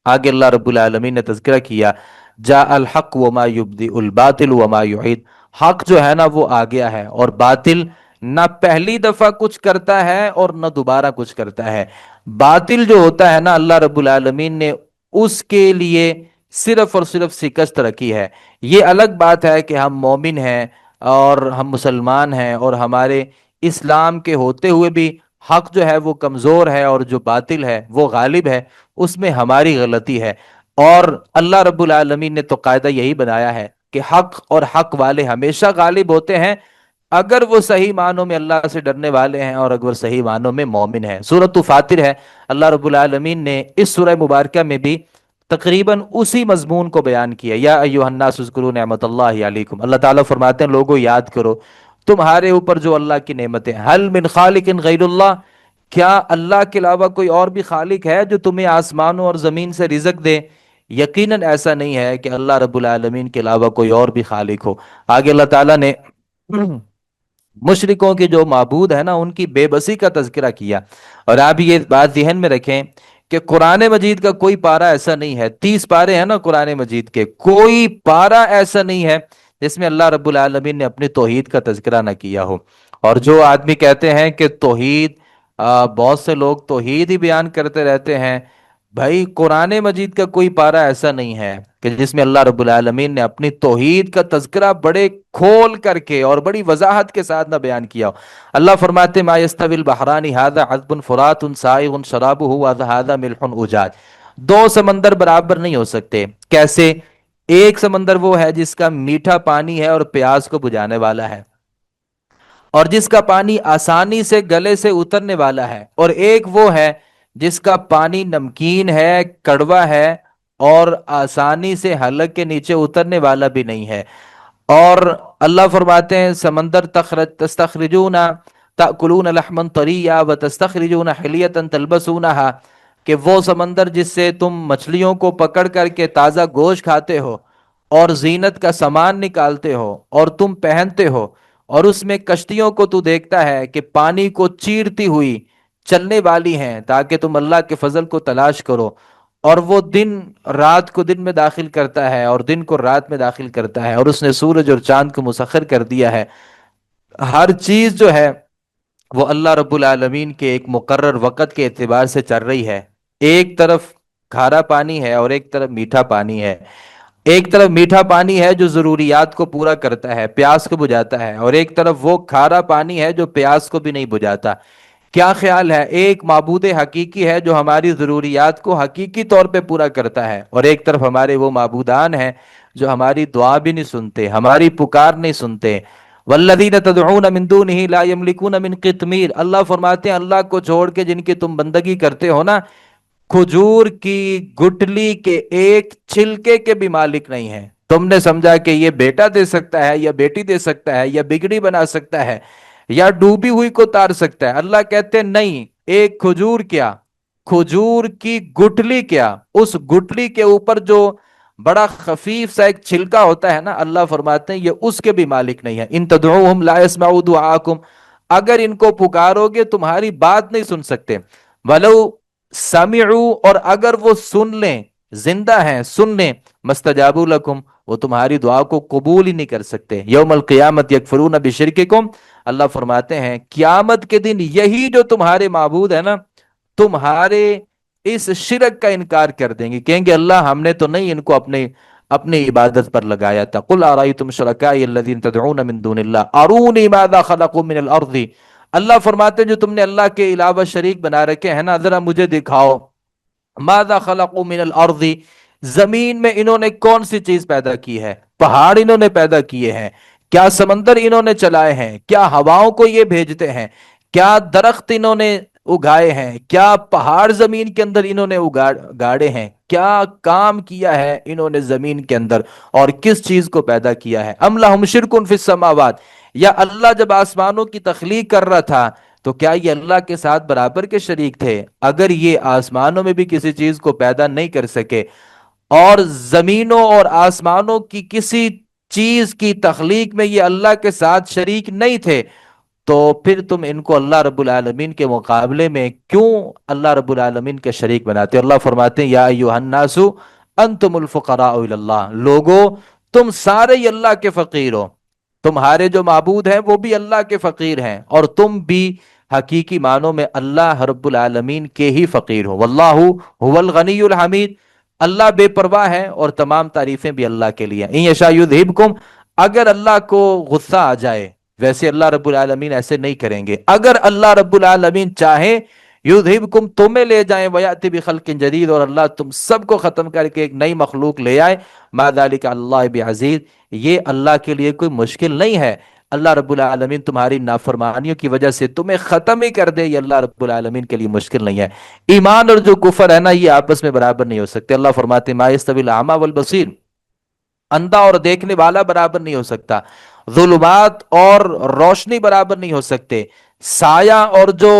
آگے اللہ رب العالمین نے تذکرہ کیا جاء الحق وما یبدئ الباطل وما یعید، حق جو ہے نا وہ آ گیا ہے، اور باطل نہ پہلی دفعہ کچھ کرتا ہے اور نہ دوبارہ کچھ کرتا ہے۔ باطل جو ہوتا ہے نا اللہ رب العالمین نے اس کے لیے صرف اور صرف شکست رکھی ہے۔ یہ الگ بات ہے کہ ہم مومن ہیں اور ہم مسلمان ہیں اور ہمارے اسلام کے ہوتے ہوئے بھی حق جو ہے وہ کمزور ہے اور جو باطل ہے وہ غالب ہے، اس میں ہماری غلطی ہے۔ اور اللہ رب العالمین نے تو قاعدہ یہی بنایا ہے کہ حق اور حق والے ہمیشہ غالب ہوتے ہیں، اگر وہ صحیح معنوں میں اللہ سے ڈرنے والے ہیں اور اگر صحیح معنوں میں مومن ہیں۔ سورۃ فاطر ہے، اللہ رب العالمین نے اس سورہ مبارکہ میں بھی تقریباً اسی مضمون کو بیان کیا، یا ایھا الناس اذکروا نعمت اللہ علیکم، اللہ تعالیٰ فرماتے ہیں لوگوں یاد کرو تمہارے اوپر جو اللہ کی نعمتیں، حل من خالق غیر اللہ، کیا اللہ کے علاوہ کوئی اور بھی خالق ہے جو تمہیں آسمانوں اور زمین سے رزق دے؟ یقیناً ایسا نہیں ہے کہ اللہ رب العالمین کے علاوہ کوئی اور بھی خالق ہو۔ آگے اللہ تعالیٰ نے مشرکوں کے جو معبود ہے نا ان کی بے بسی کا تذکرہ کیا، اور آپ یہ بات ذہن میں رکھیں کہ قرآن مجید کا کوئی پارہ ایسا نہیں ہے، 30 پارے ہیں نا قرآن مجید کے، کوئی پارہ ایسا نہیں ہے جس میں اللہ رب العالمین نے اپنی توحید کا تذکرہ نہ کیا ہو۔ اور جو آدمی کہتے ہیں کہ توحید، بہت سے لوگ توحید ہی بیان کرتے رہتے ہیں، بھائی قرآن مجید کا کوئی پارہ ایسا نہیں ہے کہ جس میں اللہ رب العالمین نے اپنی توحید کا تذکرہ بڑے کھول کر کے اور بڑی وضاحت کے ساتھ نہ بیان کیا ہو۔ اللہ فرماتے ما یستوی البحران ھذا عذب فرات سائغ شرابہ وھذا ملح اجاج، دو سمندر برابر نہیں ہو سکتے۔ کیسے؟ ایک سمندر وہ ہے جس کا میٹھا پانی ہے اور پیاس کو بجھانے والا ہے، اور جس کا پانی آسانی سے گلے سے اترنے والا ہے، اور ایک وہ ہے جس کا پانی نمکین ہے، کڑوا ہے، اور آسانی سے حلق کے نیچے اترنے والا بھی نہیں ہے۔ اور اللہ فرماتے ہیں سمندر تستخرجون تأکلون لحما طریا وتستخرجون حلیۃ تلبسونہا، کہ وہ سمندر جس سے تم مچھلیوں کو پکڑ کر کے تازہ گوشت کھاتے ہو اور زینت کا سامان نکالتے ہو اور تم پہنتے ہو، اور اس میں کشتیوں کو تو دیکھتا ہے کہ پانی کو چیرتی ہوئی چلنے والی ہیں تاکہ تم اللہ کے فضل کو تلاش کرو، اور وہ دن رات کو دن میں داخل کرتا ہے اور دن کو رات میں داخل کرتا ہے، اور اس نے سورج اور چاند کو مسخر کر دیا ہے۔ ہر چیز جو ہے وہ اللہ رب العالمین کے ایک مقرر وقت کے اعتبار سے چل رہی ہے۔ ایک طرف کھارا پانی ہے اور ایک طرف میٹھا پانی ہے، ایک طرف میٹھا پانی ہے جو ضروریات کو پورا کرتا ہے، پیاس کو بجھاتا ہے، اور ایک طرف وہ کھارا پانی ہے جو پیاس کو بھی نہیں بجھاتا۔ کیا خیال ہے؟ ایک معبود حقیقی ہے جو ہماری ضروریات کو حقیقی طور پہ پورا کرتا ہے، اور ایک طرف ہمارے وہ معبودان ہیں جو ہماری دعا بھی نہیں سنتے، ہماری پکار نہیں سنتے۔ والذین تدعون من دونہ لا یملکون من قطمیر، اللہ فرماتے ہیں اللہ کو چھوڑ کے جن کی تم بندگی کرتے ہو نا، کھجور کی گٹلی کے ایک چھلکے کے بھی مالک نہیں ہے۔ تم نے سمجھا کہ یہ بیٹا دے سکتا ہے یا بیٹی دے سکتا ہے یا بگڑی بنا سکتا ہے یا ڈوبی ہوئی کو تار سکتا ہے، اللہ کہتے ہیں نہیں، ایک کھجور کیا، کھجور کی گٹلی کیا، اس گٹلی کے اوپر جو بڑا خفیف سا ایک چھلکا ہوتا ہے نا، اللہ فرماتے ہیں یہ اس کے بھی مالک نہیں ہے۔ ان تدعوہم لا يسمعوا دعاءکم، اگر ان کو پکارو گے تمہاری بات نہیں سن سکتے۔ ولو سمعوا، اور اگر وہ سن لیں، زندہ ہیں، سن لیں، مستجابوا لکم، وہ تمہاری دعا کو قبول ہی نہیں کر سکتے۔ یوم القیامت یکفرون بشرککم، اللہ فرماتے ہیں قیامت کے دن یہی جو تمہارے معبود ہے نا، تمہارے اس شرک کا انکار کر دیں گے، کہیں گے اللہ ہم نے تو نہیں ان کو اپنی عبادت پر لگایا تھا۔ قل ارأیتم شرکائی الذین تدعون من دون اللہ ارونی ماذا خلقوا من الارض، اللہ فرماتے ہیں جو تم نے اللہ کے علاوہ شریک بنا رکھے ہیں نا، ذرا مجھے دکھاؤ، ماذا خلقوا من الارض، زمین میں انہوں نے کون سی چیز پیدا کی ہے؟ پہاڑ انہوں نے پیدا کیے ہیں کیا؟ سمندر انہوں نے چلائے ہیں کیا؟ ہواؤں کو یہ بھیجتے ہیں کیا؟ درخت انہوں نے اگائے ہیں کیا؟ پہاڑ زمین کے اندر انہوں نے گاڑے ہیں کیا؟ کام کیا ہے انہوں نے زمین کے اندر، اور کس چیز کو پیدا کیا ہے؟ ام لہم شرک فی السماوات، یا اللہ جب آسمانوں کی تخلیق کر رہا تھا تو کیا یہ اللہ کے ساتھ برابر کے شریک تھے؟ اگر یہ آسمانوں میں بھی کسی چیز کو پیدا نہیں کر سکے اور زمینوں اور آسمانوں کی کسی چیز کی تخلیق میں یہ اللہ کے ساتھ شریک نہیں تھے، تو پھر تم ان کو اللہ رب العالمین کے مقابلے میں کیوں اللہ رب العالمین کے شریک بناتے ہو؟ اللہ فرماتے ہیں یا ایھا الناس انتم الفقراء الی اللہ، لوگو تم سارے ہی اللہ کے فقیر ہو، تمہارے جو معبود ہیں وہ بھی اللہ کے فقیر ہیں، اور تم بھی حقیقی معنوں میں اللہ رب العالمین کے ہی فقیر ہو۔ واللہ هو الغنی الحمید، اللہ بے پرواہ ہے اور تمام تعریفیں بھی اللہ کے لیے۔ ان یشاء یذھبکم، اگر اللہ کو غصہ آ جائے، ویسے اللہ رب العالمین ایسے نہیں کریں گے، اگر اللہ رب العالمین چاہے یذھبکم، تمہیں لے جائیں، ویأتی بخلق جدید، اور اللہ تم سب کو ختم کر کے ایک نئی مخلوق لے آئے، ما ذلک علی اللہ بعزیز، یہ اللہ کے لیے کوئی مشکل نہیں ہے۔ اللہ رب العالمین تمہاری نافرمانیوں کی وجہ سے تمہیں ختم ہی کر دے، یہ اللہ رب العالمین کے لیے مشکل نہیں ہے۔ ایمان اور جو کفر ہے نا، یہ آپس میں برابر نہیں ہو سکتے۔ اللہ فرماتے ہیں ما یستوی الاعمی والبصیر، اندھا اور دیکھنے والا برابر نہیں ہو سکتا، ظلمات اور روشنی برابر نہیں ہو سکتے، سایہ اور جو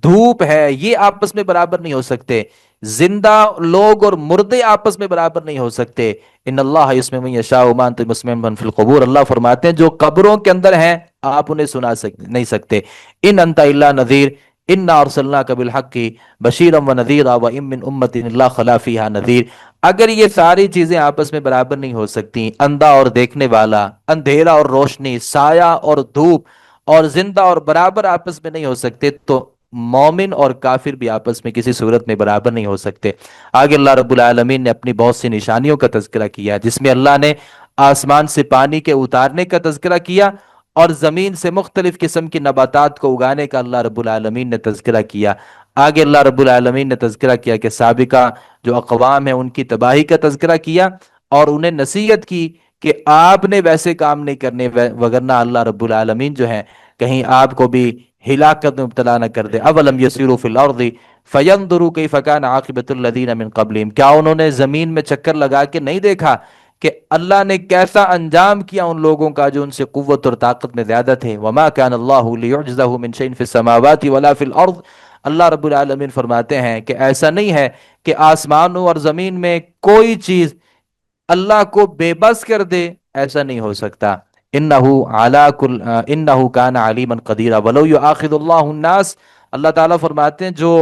دھوپ ہے یہ آپس میں برابر نہیں ہو سکتے، زندہ لوگ اور مردے آپس میں برابر نہیں ہو سکتے۔ ان اللہ یسمع من یشاء وما انتم بمسمع من فی القبور، اللہ فرماتے ہیں جو قبروں کے اندر ہیں آپ انہیں نہیں سکتے۔ ان انت الا نذیر انا ارسلناک بالحق بشیرا ونذیرا وان من امۃ الا خلا فیہا نذیر۔ اگر یہ ساری چیزیں آپس میں برابر نہیں ہو سکتی، اندھا اور دیکھنے والا، اندھیرا اور روشنی، سایہ اور دھوپ، اور زندہ اور برابر آپس میں نہیں ہو سکتے، تو مومن اور کافر بھی آپس میں کسی صورت میں برابر نہیں ہو سکتے۔ آگے اللہ رب العالمین نے اپنی بہت سی نشانیوں کا تذکرہ کیا، جس میں اللہ نے آسمان سے پانی کے اتارنے کا تذکرہ کیا، اور زمین سے مختلف قسم کی نباتات کو اگانے کا اللہ رب العالمین نے تذکرہ کیا۔ آگے اللہ رب العالمین نے تذکرہ کیا کہ سابقہ جو اقوام ہیں ان کی تباہی کا تذکرہ کیا، اور انہیں نصیحت کی کہ آپ نے ویسے کام نہیں کرنے، وگرنہ اللہ رب العالمین جو ہے کہیں آپ کو بھی ہلاکت میں مبتلا نہ کر دے۔ اولم یسیروا فی الارض فینظروا کیف کان عاقبۃ الذین من قبلہم، کیا انہوں نے زمین میں چکر لگا کے نہیں دیکھا کہ اللہ نے کیسا انجام کیا ان لوگوں کا جو ان سے قوت اور طاقت میں زیادہ تھے۔ وما كان الله ليعجزه من شيء في السماوات ولا في الارض، اللہ رب العالمین فرماتے ہیں کہ ایسا نہیں ہے کہ آسمانوں اور زمین میں کوئی چیز اللہ کو بے بس کر دے، ایسا نہیں ہو سکتا۔ انہ کان علیما قدیرا ولو یؤاخذ اللہ الناس، اللہ تعالیٰ فرماتے ہیں جو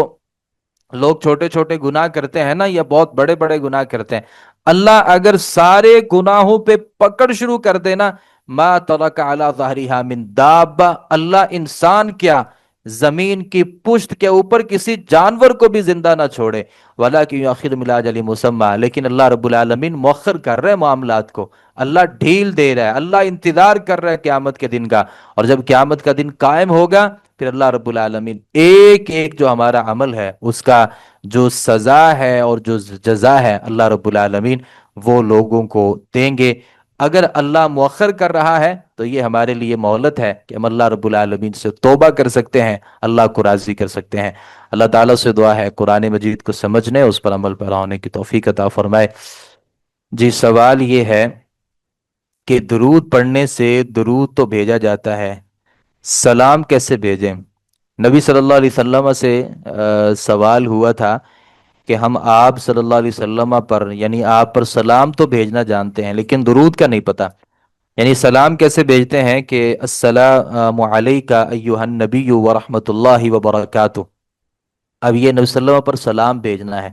لوگ چھوٹے چھوٹے گناہ کرتے ہیں نا یا بہت بڑے بڑے گناہ کرتے ہیں، اللہ اگر سارے گناہوں پہ پکڑ شروع کر دینا، ما ترک علی ظہرہا من دابہ، اللہ انسان کیا زمین کی پشت کے اوپر کسی جانور کو بھی زندہ نہ چھوڑے، وَلَكِنْ يُؤَخِّرُهُمْ إِلَىٰ أَجَلٍ مُّسَمًّى، لیکن اللہ رب العالمین مؤخر کر رہے ہیں معاملات کو، اللہ ڈھیل دے رہا ہے، اللہ انتظار کر رہا ہے قیامت کے دن کا، اور جب قیامت کا دن قائم ہوگا پھر اللہ رب العالمین ایک ایک جو ہمارا عمل ہے اس کا جو سزا ہے اور جو جزا ہے اللہ رب العالمین وہ لوگوں کو دیں گے۔ اگر اللہ مؤخر کر رہا ہے تو یہ ہمارے لیے مہلت ہے کہ ہم اللہ رب العالمین سے توبہ کر سکتے ہیں، اللہ کو راضی کر سکتے ہیں۔ اللہ تعالیٰ سے دعا ہے قرآن مجید کو سمجھنے، اس پر عمل پیرا ہونے کی توفیق عطا فرمائے۔ جی سوال یہ ہے کہ درود پڑھنے سے درود تو بھیجا جاتا ہے، سلام کیسے بھیجیں؟ نبی صلی اللہ علیہ وسلم سے سوال ہوا تھا کہ ہم آپ صلی اللہ علیہ وسلم پر یعنی آپ پر سلام تو بھیجنا جانتے ہیں لیکن درود کا نہیں پتہ، یعنی سلام کیسے بھیجتے ہیں کہ السلام علیک ایہا النبی ورحمۃ اللہ وبرکاتہ، اب یہ نبی صلی اللہ علیہ وسلم پر سلام بھیجنا ہے،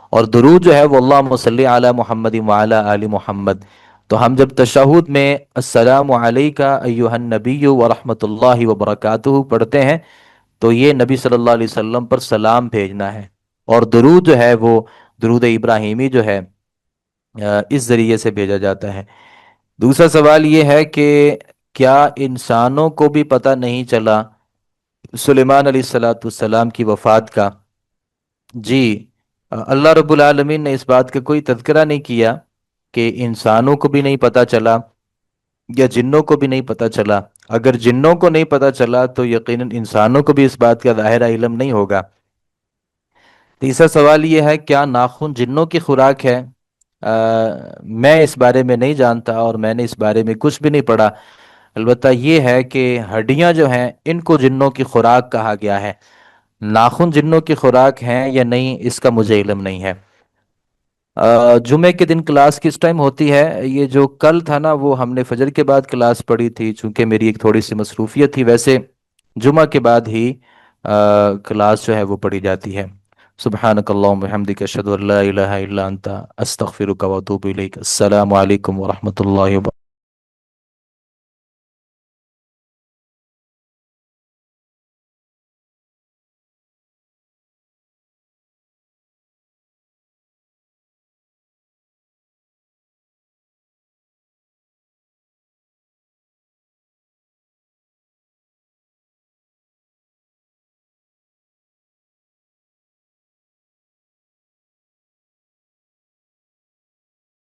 اور درود جو ہے وہ اللہم صلی علی محمد وعلی آل محمد، تو ہم جب تشہد میں السلام علیک ایہا النبی ورحمۃ اللہ وبرکاتہ پڑھتے ہیں تو یہ نبی صلی اللہ علیہ وسلم پر سلام بھیجنا ہے، اور درود جو ہے وہ درود ابراہیمی جو ہے اس ذریعے سے بھیجا جاتا ہے۔ دوسرا سوال یہ ہے کہ کیا انسانوں کو بھی پتہ نہیں چلا سلیمان علیہ الصلاۃ والسلام کی وفات کا؟ جی اللہ رب العالمین نے اس بات کا کوئی تذکرہ نہیں کیا کہ انسانوں کو بھی نہیں پتہ چلا یا جنوں کو بھی نہیں پتہ چلا، اگر جنوں کو نہیں پتہ چلا تو یقیناً انسانوں کو بھی اس بات کا ظاہرہ علم نہیں ہوگا۔ تیسرا سوال یہ ہے کیا ناخن جنوں کی خوراک ہے؟ میں اس بارے میں نہیں جانتا اور میں نے اس بارے میں کچھ بھی نہیں پڑھا، البتہ یہ ہے کہ ہڈیاں جو ہیں ان کو جنوں کی خوراک کہا گیا ہے، ناخن جنوں کی خوراک ہیں یا نہیں اس کا مجھے علم نہیں ہے۔ جمعے کے دن کلاس کس ٹائم ہوتی ہے؟ یہ جو کل تھا نا وہ ہم نے فجر کے بعد کلاس پڑھی تھی، چونکہ میری ایک تھوڑی سی مصروفیت تھی، ویسے جمعہ کے بعد ہی کلاس جو ہے وہ پڑھی جاتی ہے۔ سبحانک اللہم وبحمدک اشہد ان لا الہ الا انت استغفرک واتوب الیک۔ السلام علیکم ورحمۃ اللہ وبرکاتہ۔